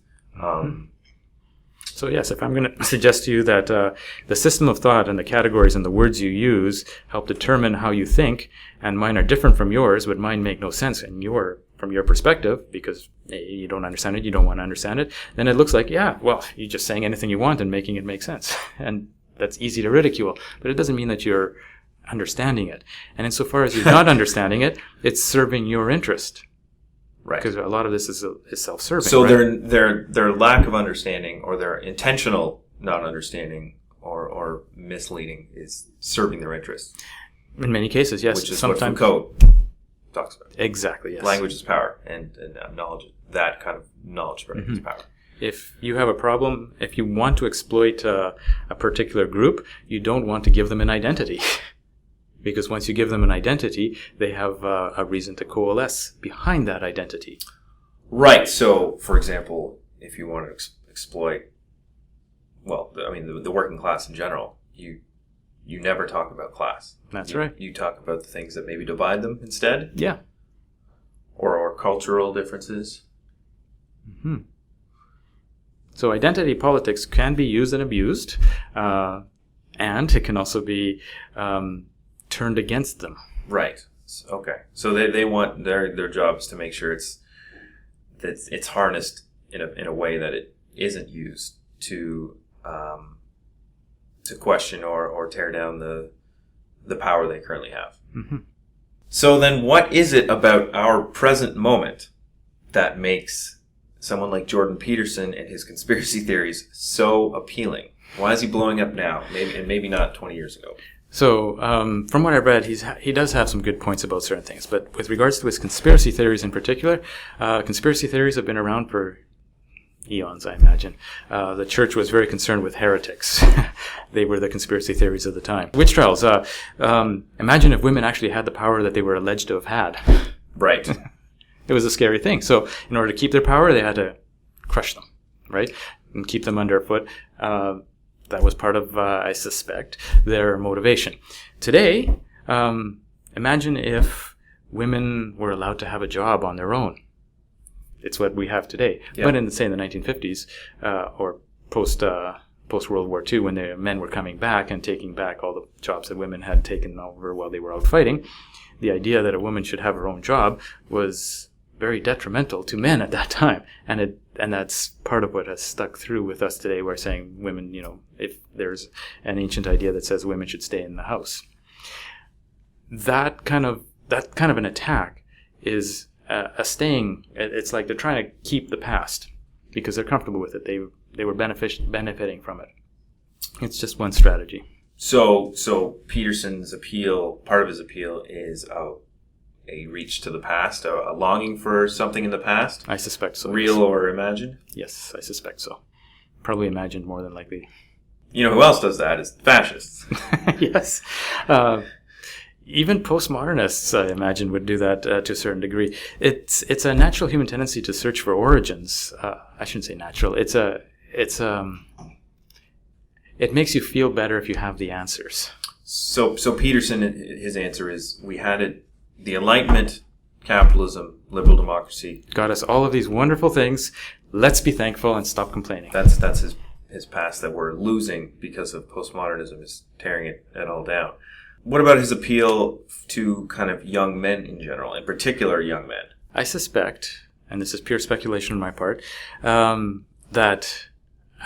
[SPEAKER 2] So yes, if I'm going to suggest to you that the system of thought and the categories and the words you use help determine how you think, and mine are different from yours, but mine make no sense from your perspective, because you don't understand it, you don't want to understand it, then it looks like, yeah, well, you're just saying anything you want and making it make sense. And that's easy to ridicule, but it doesn't mean that you're understanding it. And insofar as you're not understanding it, it's serving your interest. Right. Because a lot of this is self-serving.
[SPEAKER 1] So
[SPEAKER 2] right?
[SPEAKER 1] their lack of understanding, or their intentional not understanding or misleading, is serving their interests.
[SPEAKER 2] In many cases, yes.
[SPEAKER 1] Which is sometimes what Foucault talks about.
[SPEAKER 2] Exactly, yes.
[SPEAKER 1] Language is power, and knowledge, that kind of knowledge is power.
[SPEAKER 2] If you have a problem, if you want to exploit a particular group, you don't want to give them an identity. Because once you give them an identity, they have a reason to coalesce behind that identity.
[SPEAKER 1] Right. So, for example, if you want to exploit, the working class in general, you never talk about class.
[SPEAKER 2] That's right.
[SPEAKER 1] You talk about the things that maybe divide them instead.
[SPEAKER 2] Yeah.
[SPEAKER 1] Or cultural differences.
[SPEAKER 2] So identity politics can be used and abused, and it can also be turned against them.
[SPEAKER 1] Right. Okay. So they want their job is to make sure it's harnessed in a way that it isn't used to question or tear down the power they currently have. So then, what is it about our present moment that makes someone like Jordan Peterson and his conspiracy theories so appealing? Why is he blowing up now? Maybe not 20 years ago.
[SPEAKER 2] So, from what I've read, he does have some good points about certain things. But with regards to his conspiracy theories in particular, conspiracy theories have been around for eons, I imagine. The church was very concerned with heretics. They were the conspiracy theories of the time. Witch trials. Imagine if women actually had the power that they were alleged to have had.
[SPEAKER 1] Right.
[SPEAKER 2] It was a scary thing. So, in order to keep their power, they had to crush them, right? And keep them underfoot. That was part of, I suspect, their motivation. Today, imagine if women were allowed to have a job on their own. It's what we have today. Yeah. But in the 1950s, or post-World War II, when the men were coming back and taking back all the jobs that women had taken over while they were out fighting, the idea that a woman should have her own job was very detrimental to men at that time. And that's part of what has stuck through with us today. We're saying women, if there's an ancient idea that says women should stay in the house. That kind of an attack is a staying. It's like they're trying to keep the past because they're comfortable with it. They were benefiting from it. It's just one strategy.
[SPEAKER 1] So Peterson's appeal, part of his appeal, is a reach to the past, a longing for something in the past?
[SPEAKER 2] I suspect so.
[SPEAKER 1] Real
[SPEAKER 2] yes.
[SPEAKER 1] Or imagined?
[SPEAKER 2] Yes, I suspect so. Probably imagined more than likely.
[SPEAKER 1] You know who else does that? Is fascists.
[SPEAKER 2] Yes. Even postmodernists, I imagine, would do that to a certain degree. It's a natural human tendency to search for origins. I shouldn't say natural. It makes you feel better if you have the answers.
[SPEAKER 1] So Peterson, his answer is, we had it, the Enlightenment, capitalism, liberal democracy.
[SPEAKER 2] Got us all of these wonderful things. Let's be thankful and stop complaining.
[SPEAKER 1] That's his past that we're losing because of postmodernism is tearing it all down. What about his appeal to kind of young men in general, in particular young men?
[SPEAKER 2] I suspect, and this is pure speculation on my part, that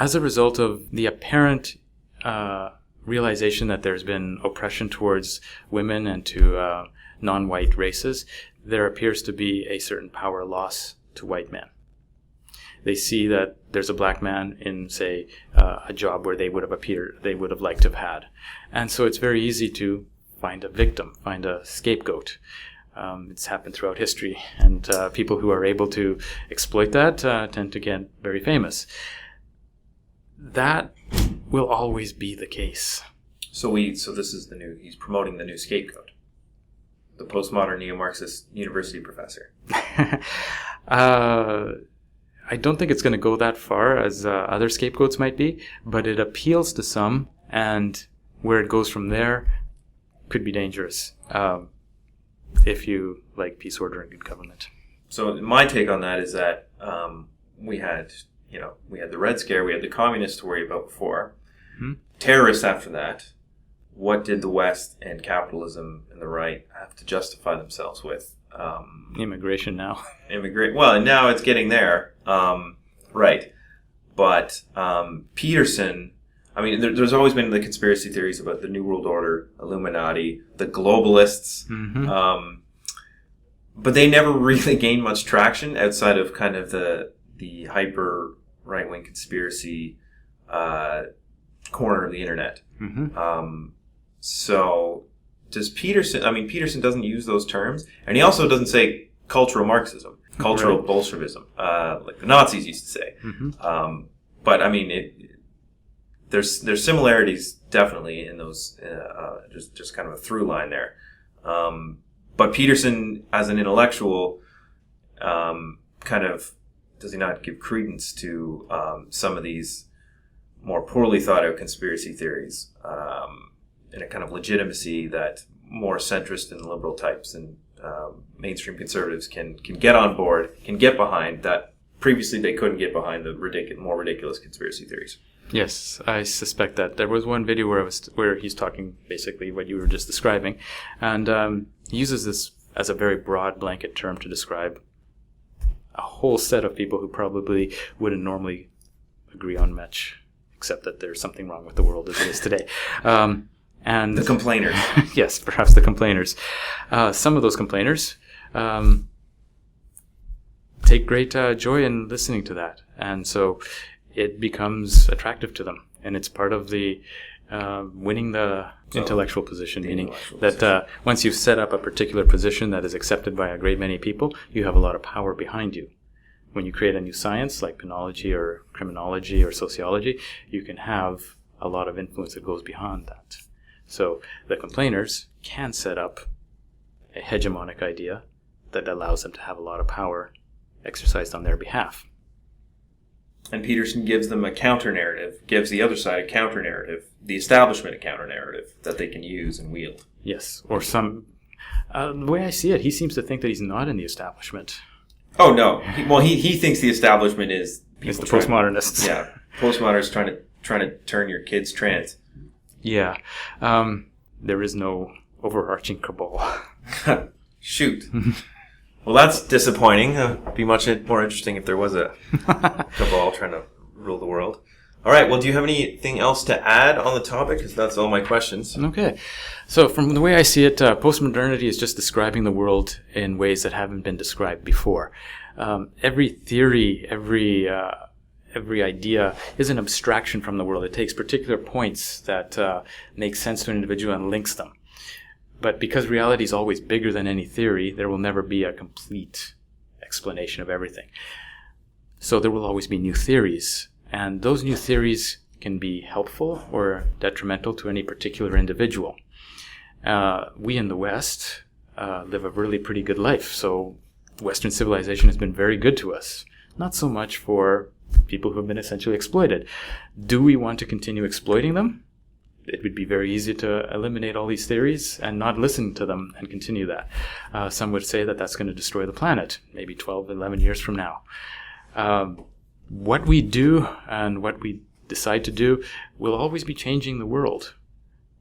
[SPEAKER 2] as a result of the apparent realization that there's been oppression towards women and to non-white races, there appears to be a certain power loss to white men. They see that there's a black man in, say, a job where they would have liked to have had. And so it's very easy to find a victim, find a scapegoat. It's happened throughout history, and people who are able to exploit that tend to get very famous. That will always be the case.
[SPEAKER 1] So this is he's promoting the new scapegoat. The postmodern neo-Marxist university professor.
[SPEAKER 2] I don't think it's going to go that far as other scapegoats might be, but it appeals to some, and where it goes from there could be dangerous if you like peace, order, and good government.
[SPEAKER 1] So my take on that is that we had the Red Scare, we had the communists to worry about before, terrorists after that. What did the West and capitalism and the right have to justify themselves with?
[SPEAKER 2] Immigration now.
[SPEAKER 1] Well, now it's getting there. Right. But Peterson, I mean, there's always been the conspiracy theories about the New World Order, Illuminati, the globalists. But they never really gained much traction outside of kind of the hyper right-wing conspiracy corner of the internet. So does Peterson doesn't use those terms, and he also doesn't say cultural Marxism, cultural Bolshevism, like the Nazis used to say. But I mean, there's similarities definitely in those, just kind of a through line there. But Peterson, as an intellectual, kind of, does he not give credence to some of these more poorly thought out conspiracy theories, and a kind of legitimacy that more centrist and liberal types and mainstream conservatives can get on board, can get behind, that previously they couldn't get behind the more ridiculous conspiracy theories?
[SPEAKER 2] Yes, I suspect that. There was one video where he's talking basically what you were just describing, and he uses this as a very broad blanket term to describe a whole set of people who probably wouldn't normally agree on much, except that there's something wrong with the world as it is today. And
[SPEAKER 1] the complainers.
[SPEAKER 2] Yes, perhaps the complainers. Some of those complainers take great joy in listening to that, and so it becomes attractive to them, and it's part of the winning the intellectual position, meaning that once you've set up a particular position that is accepted by a great many people, you have a lot of power behind you. When you create a new science like penology or criminology or sociology, you can have a lot of influence that goes beyond that. So the complainers can set up a hegemonic idea that allows them to have a lot of power exercised on their behalf.
[SPEAKER 1] And Peterson gives them a counter-narrative, gives the other side a counter-narrative, the establishment a counter-narrative that they can use and wield.
[SPEAKER 2] Yes, or some... the way I see it, he seems to think that he's not in the establishment.
[SPEAKER 1] Oh, no. He thinks the establishment is...
[SPEAKER 2] It's the postmodernists.
[SPEAKER 1] Yeah. Postmodernists trying to turn your kids trans.
[SPEAKER 2] Yeah. There is no overarching cabal.
[SPEAKER 1] Shoot. Well, that's disappointing. It'd be much more interesting if there was a cabal trying to rule the world. All right. Well, do you have anything else to add on the topic? Because that's all my questions.
[SPEAKER 2] Okay. So from the way I see it, postmodernity is just describing the world in ways that haven't been described before. Every theory, every idea is an abstraction from the world. It takes particular points that make sense to an individual and links them. But because reality is always bigger than any theory, there will never be a complete explanation of everything. So there will always be new theories. And those new theories can be helpful or detrimental to any particular individual. We in the West live a really pretty good life. So Western civilization has been very good to us. Not so much for people who have been essentially exploited. Do we want to continue exploiting them? it would be very easy to eliminate all these theories and not listen to them and continue that. Some would say that that's going to destroy the planet, maybe 12, 11 years from now. What we do and what we decide to do will always be changing the world,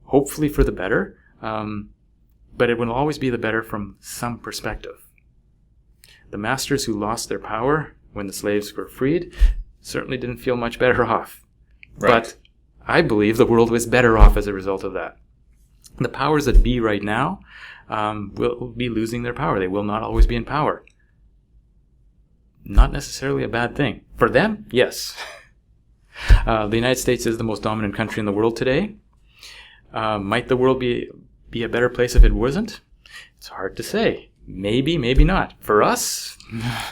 [SPEAKER 2] hopefully for the better, but it will always be the better from some perspective. The masters who lost their power when the slaves were freed certainly didn't feel much better off.
[SPEAKER 1] Right.
[SPEAKER 2] But I believe the world was better off as a result of that. The powers that be right now will be losing their power. They will not always be in power. Not necessarily a bad thing. For them, yes. The United States is the most dominant country in the world today. Might the world be a better place if it wasn't? It's hard to say. Maybe, maybe not. For us,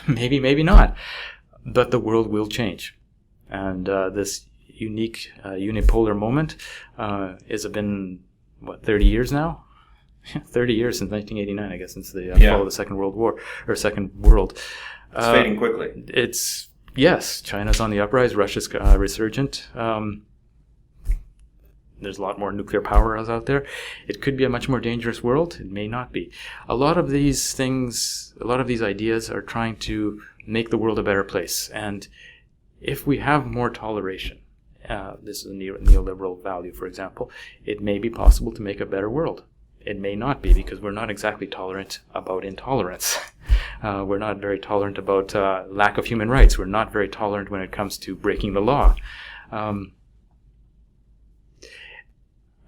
[SPEAKER 2] maybe, maybe not. But the world will change. And this unique unipolar moment has been, 30 years now? 30 years since 1989, I guess, since the fall of the Second World War, or Second World.
[SPEAKER 1] It's fading quickly.
[SPEAKER 2] Yes, China's on the uprise, Russia's resurgent. There's a lot more nuclear power out there. It could be a much more dangerous world. It may not be. A lot of these things, a lot of these ideas are trying to make the world a better place. And if we have more toleration, this is a neoliberal value, for example, it may be possible to make a better world. It may not be, because we're not exactly tolerant about intolerance. We're not very tolerant about lack of human rights. We're not very tolerant when it comes to breaking the law.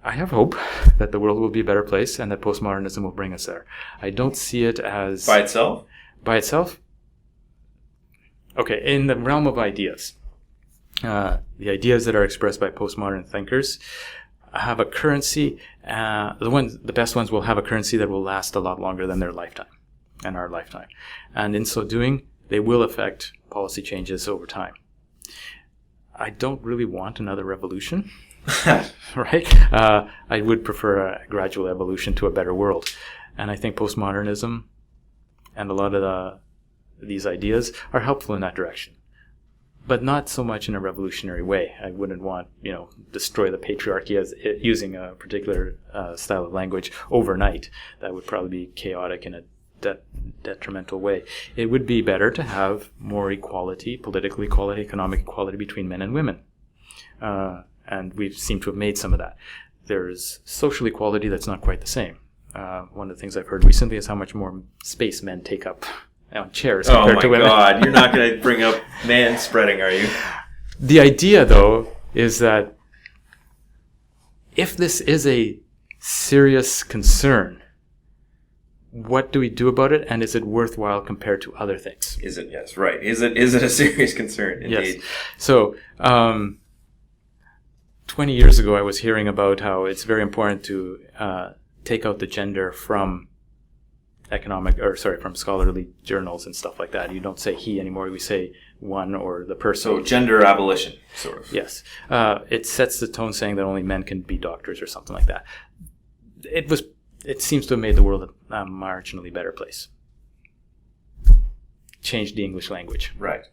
[SPEAKER 2] I have hope that the world will be a better place and that postmodernism will bring us there. I don't see it as...
[SPEAKER 1] By itself?
[SPEAKER 2] By itself? Okay, in the realm of ideas. The ideas that are expressed by postmodern thinkers have a currency. The best ones will have a currency that will last a lot longer than their lifetime and our lifetime. And in so doing, they will affect policy changes over time. I don't really want another revolution. Right? I would prefer a gradual evolution to a better world. And I think postmodernism and a lot of these ideas are helpful in that direction. But not so much in a revolutionary way. I wouldn't want, destroy the patriarchy as using a particular style of language overnight. That would probably be chaotic in a detrimental way. It would be better to have more equality, political equality, economic equality between men and women. And we seem to have made some of that. There's social equality that's not quite the same. One of the things I've heard recently is how much more space men take up on chairs compared to women. Oh my
[SPEAKER 1] God, you're not going to bring up man spreading, are you?
[SPEAKER 2] The idea, though, is that if this is a serious concern, what do we do about it, and is it worthwhile compared to other things?
[SPEAKER 1] Is it? Yes, right. Is it a serious concern? Indeed.
[SPEAKER 2] Yes. So, 20 years ago, I was hearing about how it's very important to take out the gender from from scholarly journals and stuff like that. You don't say he anymore. We say one or the person.
[SPEAKER 1] So gender abolition, sort of.
[SPEAKER 2] Yes. It sets the tone saying that only men can be doctors or something like that. It seems to have made the world a marginally better place. Changed the English language.
[SPEAKER 1] Right.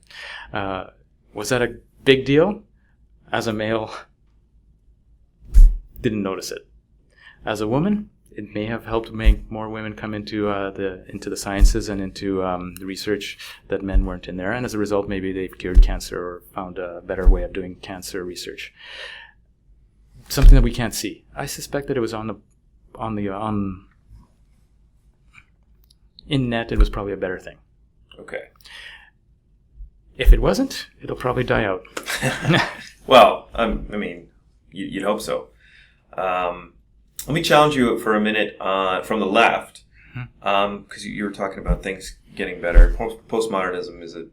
[SPEAKER 2] Was that a big deal? As a male, didn't notice it. As a woman, it may have helped make more women come into the sciences and into the research that men weren't in there, and as a result, maybe they've cured cancer or found a better way of doing cancer research. Something that we can't see. I suspect that it was in net. It was probably a better thing.
[SPEAKER 1] Okay.
[SPEAKER 2] If it wasn't, it'll probably die out.
[SPEAKER 1] Well, I mean, you'd hope so. Let me challenge you for a minute from the left, because you were talking about things getting better. Postmodernism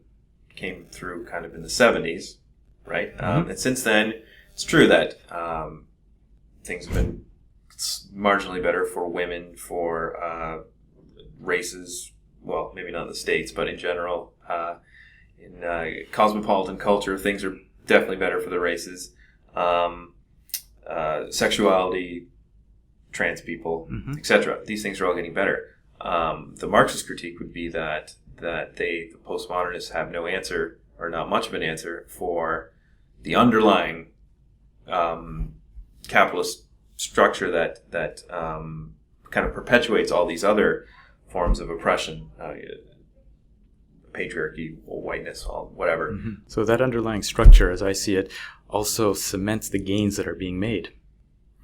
[SPEAKER 1] came through kind of in the 70s, right? And since then, it's true that things have been marginally better for women, for races. Well, maybe not in the States, but in general, in cosmopolitan culture, things are definitely better for the races. Sexuality, trans people, etc. These things are all getting better. The Marxist critique would be that the postmodernists have no answer, or not much of an answer, for the underlying capitalist structure that kind of perpetuates all these other forms of oppression, patriarchy, whiteness, all whatever.
[SPEAKER 2] Mm-hmm. So that underlying structure, as I see it, also cements the gains that are being made.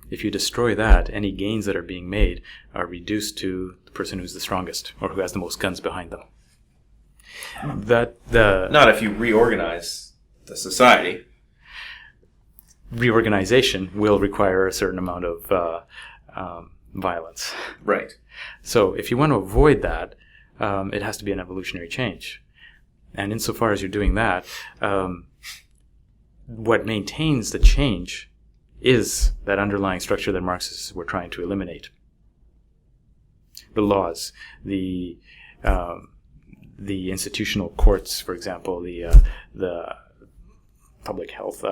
[SPEAKER 2] If you destroy that, any gains that are being made are reduced to the person who's the strongest or who has the most guns behind them.
[SPEAKER 1] Not if you reorganize the society.
[SPEAKER 2] Reorganization will require a certain amount of violence.
[SPEAKER 1] Right.
[SPEAKER 2] So if you want to avoid that, it has to be an evolutionary change. And insofar as you're doing that, what maintains the change is that underlying structure that Marxists were trying to eliminate. The laws, the institutional courts, for example, the public health,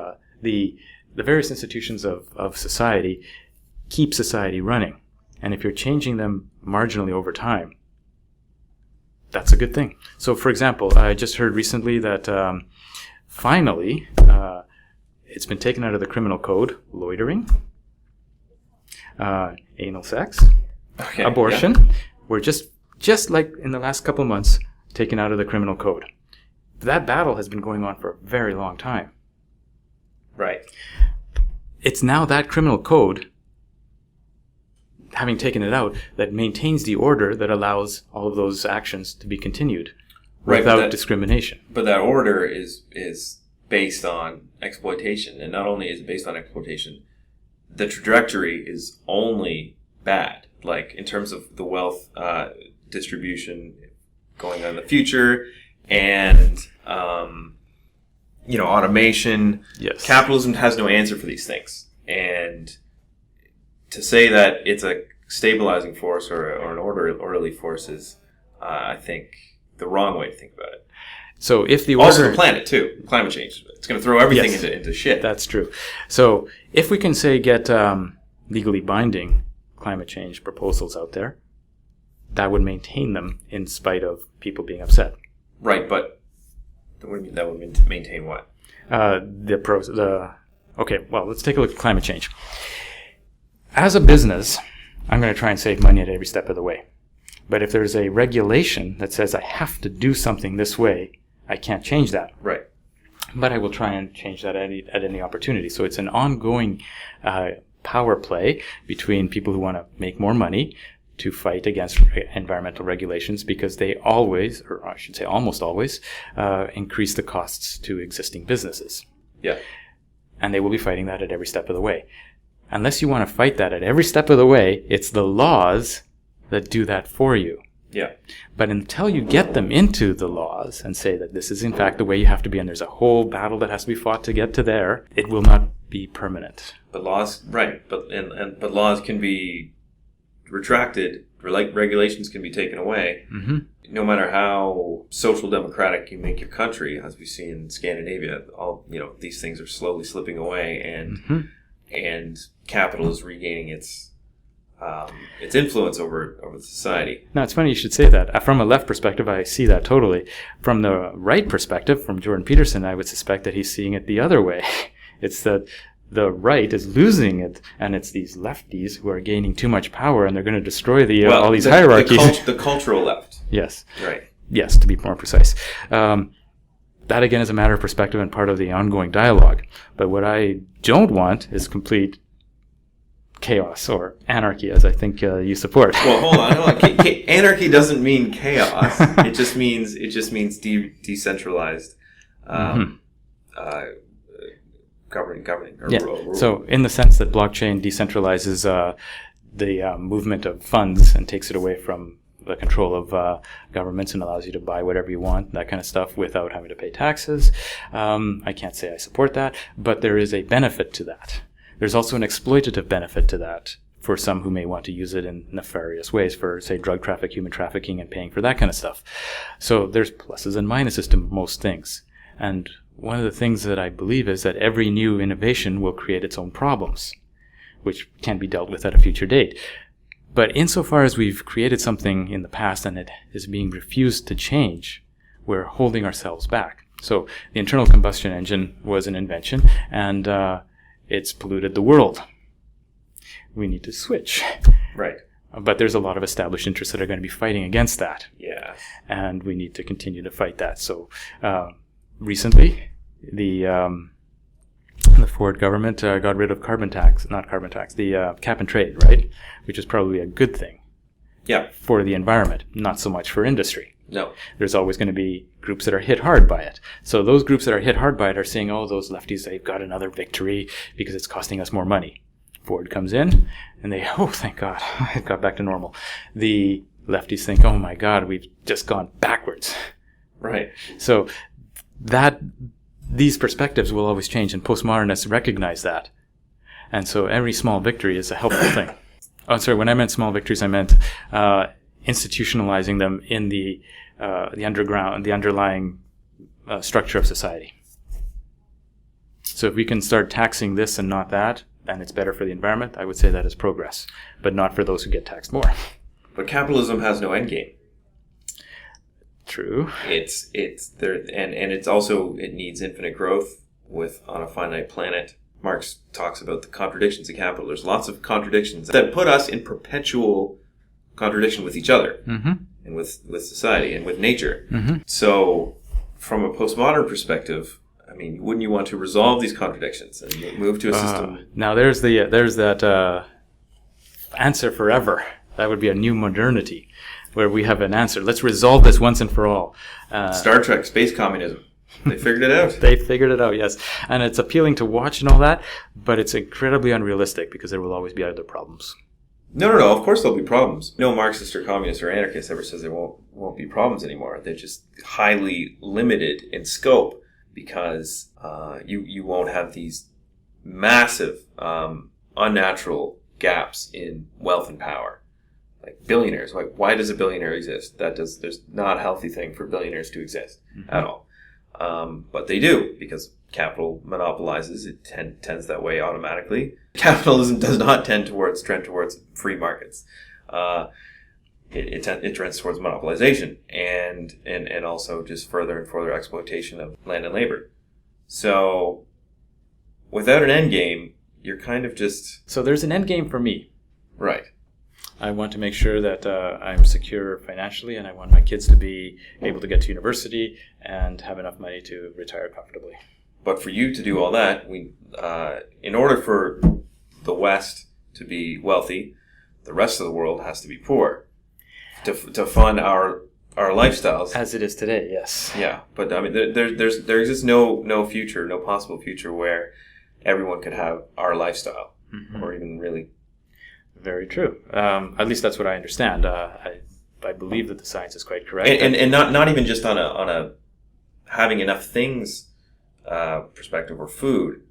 [SPEAKER 2] the various institutions of society keep society running. And if you're changing them marginally over time, that's a good thing. So, for example, I just heard recently that finally it's been taken out of the criminal code, loitering, anal sex, abortion, were just like in the last couple of months taken out of the criminal code. That battle has been going on for a very long time.
[SPEAKER 1] Right.
[SPEAKER 2] It's now that criminal code, having taken it out, that maintains the order that allows all of those actions to be continued without discrimination.
[SPEAKER 1] But that order is based on exploitation, and not only is it based on exploitation, the trajectory is only bad. Like in terms of the wealth distribution going on in the future, and automation.
[SPEAKER 2] Yes.
[SPEAKER 1] Capitalism has no answer for these things, and to say that it's a stabilizing force or an orderly force is, I think, the wrong way to think about it.
[SPEAKER 2] So if the order...
[SPEAKER 1] Also the planet, too. Climate change. It's going to throw everything into shit.
[SPEAKER 2] That's true. So if we can, say, get legally binding climate change proposals out there, that would maintain them in spite of people being upset.
[SPEAKER 1] Right, but that would maintain what?
[SPEAKER 2] Okay, well, let's take a look at climate change. As a business, I'm going to try and save money at every step of the way. But if there's a regulation that says I have to do something this way, I can't change that.
[SPEAKER 1] Right.
[SPEAKER 2] But I will try and change that at any opportunity. So it's an ongoing power play between people who want to make more money to fight against environmental regulations, because they always, or I should say almost always, increase the costs to existing businesses.
[SPEAKER 1] Yeah.
[SPEAKER 2] And they will be fighting that at every step of the way. Unless you want to fight that at every step of the way, it's the laws that do that for you.
[SPEAKER 1] Yeah.
[SPEAKER 2] But until you get them into the laws and say that this is in fact the way you have to be, and there's a whole battle that has to be fought to get to there, it will not be permanent.
[SPEAKER 1] But laws, right? But laws can be retracted. Regulations can be taken away.
[SPEAKER 2] Mm-hmm.
[SPEAKER 1] No matter how social democratic you make your country, as we see in Scandinavia, these things are slowly slipping away, and capital is regaining its influence over the society.
[SPEAKER 2] Now, it's funny you should say that. From a left perspective, I see that totally. From the right perspective, from Jordan Peterson, I would suspect that he's seeing it the other way. It's that the right is losing it, and it's these lefties who are gaining too much power, and they're going to destroy all these hierarchies.
[SPEAKER 1] The cultural left.
[SPEAKER 2] Yes.
[SPEAKER 1] Right.
[SPEAKER 2] Yes, to be more precise. That, again, is a matter of perspective and part of the ongoing dialogue. But what I don't want is complete chaos or anarchy, as I think you support.
[SPEAKER 1] Well, hold on. Anarchy doesn't mean chaos. It just means decentralized governing or rule.
[SPEAKER 2] So in the sense that blockchain decentralizes the movement of funds and takes it away from the control of governments and allows you to buy whatever you want, that kind of stuff, without having to pay taxes. I can't say I support that, but there is a benefit to that. There's also an exploitative benefit to that for some who may want to use it in nefarious ways for, say, drug traffic, human trafficking, and paying for that kind of stuff. So there's pluses and minuses to most things. And one of the things that I believe is that every new innovation will create its own problems, which can be dealt with at a future date. But insofar as we've created something in the past and it is being refused to change, we're holding ourselves back. So the internal combustion engine was an invention, and it's polluted the world. we need to switch.
[SPEAKER 1] Right.
[SPEAKER 2] But there's a lot of established interests that are going to be fighting against that.
[SPEAKER 1] Yeah.
[SPEAKER 2] And we need to continue to fight that. So recently, the Ford government got rid of the cap and trade, right? Which is probably a good thing.
[SPEAKER 1] Yeah.
[SPEAKER 2] For the environment, not so much for industry.
[SPEAKER 1] No.
[SPEAKER 2] There's always going to be groups that are hit hard by it. So those groups that are hit hard by it are saying, oh, those lefties, they've got another victory because it's costing us more money. Ford comes in and they, oh, thank God, it got back to normal. The lefties think, oh my God, we've just gone backwards.
[SPEAKER 1] Right.
[SPEAKER 2] So these perspectives will always change, and postmodernists recognize that. And so every small victory is a helpful thing. Oh, sorry, when I meant small victories, I meant institutionalizing them in the underground, the underlying structure of society. So if we can start taxing this and not that, and it's better for the environment, I would say that is progress, but not for those who get taxed more.
[SPEAKER 1] But capitalism has no end game.
[SPEAKER 2] True.
[SPEAKER 1] It's there, and it's also, it needs infinite growth on a finite planet. Marx talks about the contradictions of capital. There's lots of contradictions that put us in perpetual contradiction with each other, and with society and with nature. So, from a postmodern perspective, I mean, wouldn't you want to resolve these contradictions and move to a system?
[SPEAKER 2] Now, there's that answer forever. That would be a new modernity, where we have an answer. Let's resolve this once and for all.
[SPEAKER 1] Star Trek, space communism. They figured it out.
[SPEAKER 2] They figured it out, yes. And it's appealing to watch and all that, but it's incredibly unrealistic because there will always be other problems.
[SPEAKER 1] No. Of course there'll be problems. No Marxist or communist or anarchist ever says there won't be problems anymore. They're just highly limited in scope because you won't have these massive, unnatural gaps in wealth and power. Like billionaires. Like, why does a billionaire exist? There's not a healthy thing for billionaires to exist at all. But they do, because capital monopolizes. It tends that way automatically. Capitalism does not trend towards free markets. It trends towards monopolization and also just further and further exploitation of land and labor. So, without an end game, you're kind of just...
[SPEAKER 2] So there's an end game for me.
[SPEAKER 1] Right.
[SPEAKER 2] I want to make sure that I'm secure financially, and I want my kids to be able to get to university and have enough money to retire comfortably.
[SPEAKER 1] But for you to do all that, in order for the West to be wealthy, the rest of the world has to be poor to fund our lifestyles.
[SPEAKER 2] As it is today, yes.
[SPEAKER 1] Yeah, but I mean, there exists no future, no possible future where everyone could have our lifestyle, or even really.
[SPEAKER 2] Very true. At least that's what I understand. I believe that the science is quite correct.
[SPEAKER 1] And not even just on a having enough things perspective or food.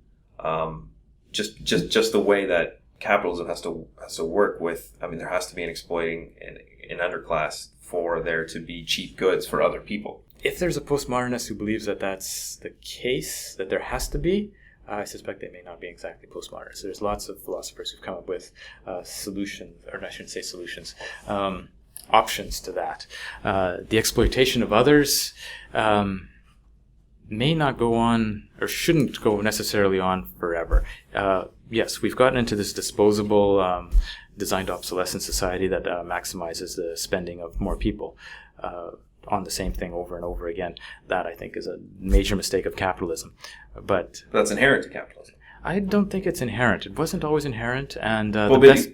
[SPEAKER 1] Just the way that capitalism has to work with. I mean, there has to be an exploiting an underclass for there to be cheap goods for other people.
[SPEAKER 2] If there's a postmodernist who believes that that's the case, that there has to be, I suspect they may not be exactly postmodernists. There's lots of philosophers who've come up with solutions, or I shouldn't say solutions, options to that. The exploitation of others may not go on, or shouldn't go necessarily on forever. Yes, we've gotten into this disposable, designed obsolescence society that maximizes the spending of more people on the same thing over and over again. That, I think, is a major mistake of capitalism. But
[SPEAKER 1] that's inherent to capitalism.
[SPEAKER 2] I don't think it's inherent. It wasn't always inherent, and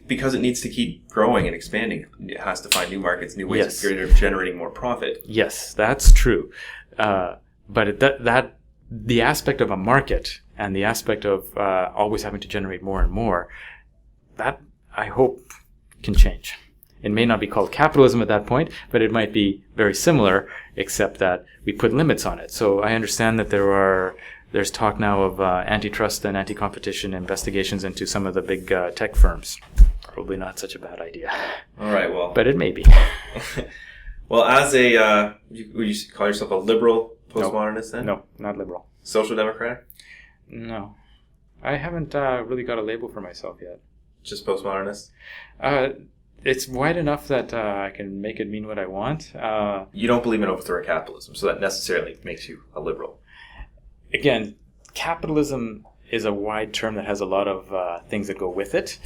[SPEAKER 1] because it needs to keep growing and expanding, it has to find new markets, new ways of generating more profit.
[SPEAKER 2] Yes, that's true. But the aspect of a market and the aspect of always having to generate more and more, that I hope can change. It may not be called capitalism at that point, but it might be very similar, except that we put limits on it. So I understand that there's talk now of antitrust and anti-competition investigations into some of the big tech firms. Probably not such a bad idea.
[SPEAKER 1] All right, well.
[SPEAKER 2] But it may be.
[SPEAKER 1] Well, as would you call yourself a liberal postmodernist then?
[SPEAKER 2] No, not liberal.
[SPEAKER 1] Social democratic?
[SPEAKER 2] No. I haven't really got a label for myself yet.
[SPEAKER 1] Just postmodernist?
[SPEAKER 2] It's wide enough that I can make it mean what I want.
[SPEAKER 1] You don't believe in overthrowing capitalism, so that necessarily makes you a liberal.
[SPEAKER 2] Again, capitalism is a wide term that has a lot of things that go with it.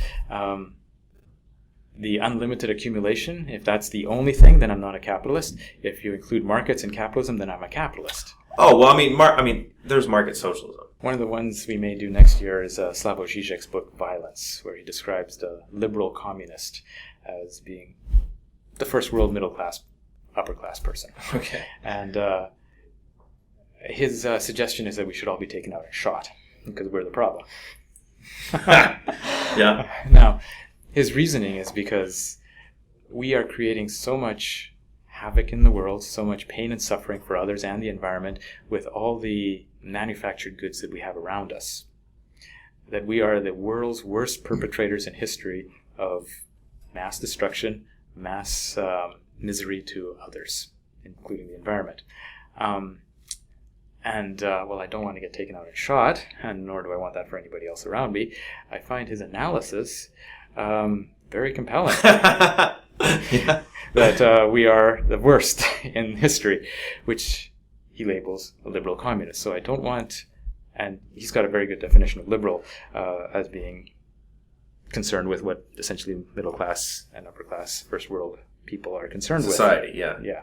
[SPEAKER 2] The unlimited accumulation, if that's the only thing, then I'm not a capitalist. If you include markets in capitalism, then I'm a capitalist.
[SPEAKER 1] Oh, well, I mean, there's market socialism.
[SPEAKER 2] One of the ones we may do next year is Slavoj Žižek's book, Violence, where he describes the liberal communist as being the first world middle class, upper class person.
[SPEAKER 1] Okay.
[SPEAKER 2] And his suggestion is that we should all be taken out and shot, because we're the problem.
[SPEAKER 1] Yeah.
[SPEAKER 2] Now, his reasoning is because we are creating so much havoc in the world, so much pain and suffering for others and the environment with all the manufactured goods that we have around us, that we are the world's worst perpetrators in history of mass destruction, mass misery to others, including the environment. Well, I don't want to get taken out and shot, and nor do I want that for anybody else around me. I find his analysis very compelling.
[SPEAKER 1] Yeah.
[SPEAKER 2] That we are the worst in history, which he labels a liberal communist. So I don't want, and he's got a very good definition of liberal as being concerned with what essentially middle class and upper class first world people are concerned with.
[SPEAKER 1] Society, yeah.
[SPEAKER 2] Yeah.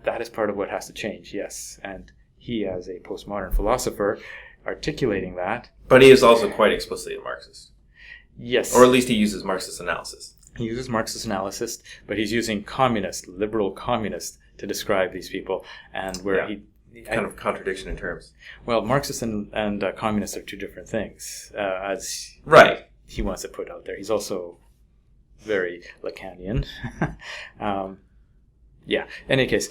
[SPEAKER 2] That is part of what has to change, yes. And he, as a postmodern philosopher, articulating that.
[SPEAKER 1] But he is also quite explicitly a Marxist.
[SPEAKER 2] Yes.
[SPEAKER 1] Or at least he uses Marxist analysis.
[SPEAKER 2] He uses Marxist analysis, but he's using communist, liberal communist, to describe these people. And where he...
[SPEAKER 1] Kind of contradiction in terms.
[SPEAKER 2] Well, Marxists and communists are two different things, as
[SPEAKER 1] right.
[SPEAKER 2] he wants to put out there. He's also very Lacanian. Yeah. In any case,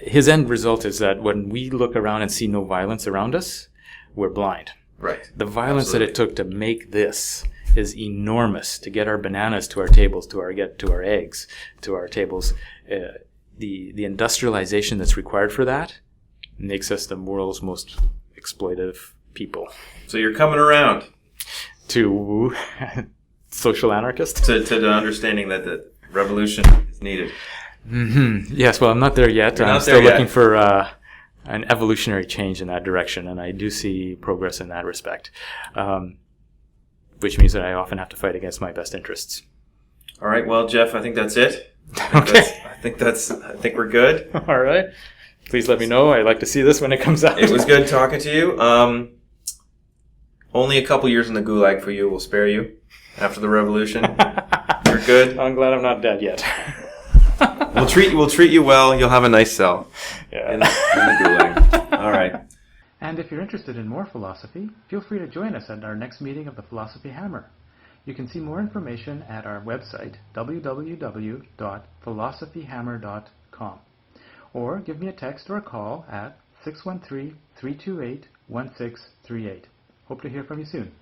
[SPEAKER 2] his end result is that when we look around and see no violence around us, we're blind.
[SPEAKER 1] Right.
[SPEAKER 2] The violence that it took to make this is enormous. To get our bananas to our tables, to our eggs to our tables, the industrialization that's required for that makes us the world's most exploitive people.
[SPEAKER 1] So you're coming around
[SPEAKER 2] to social anarchist?
[SPEAKER 1] To the understanding that the revolution is needed.
[SPEAKER 2] Mm-hmm. Yes, well, I'm not there yet. I'm still looking for an evolutionary change in that direction, and I do see progress in that respect, which means that I often have to fight against my best interests.
[SPEAKER 1] All right, well, Jeff, I think that's it.
[SPEAKER 2] Okay.
[SPEAKER 1] I think we're good.
[SPEAKER 2] All right. Please let me know. I'd like to see this when it comes out.
[SPEAKER 1] It was good talking to you. Only a couple years in the gulag for you. We'll spare you after the revolution. You're good.
[SPEAKER 2] I'm glad I'm not dead yet.
[SPEAKER 1] We'll treat you well. You'll have a nice cell.
[SPEAKER 2] Yeah.
[SPEAKER 1] In the gulag. All right.
[SPEAKER 3] And if you're interested in more philosophy, feel free to join us at our next meeting of the Philosophy Hammer. You can see more information at our website, www.philosophyhammer.com. Or give me a text or a call at 613-328-1638. Hope to hear from you soon.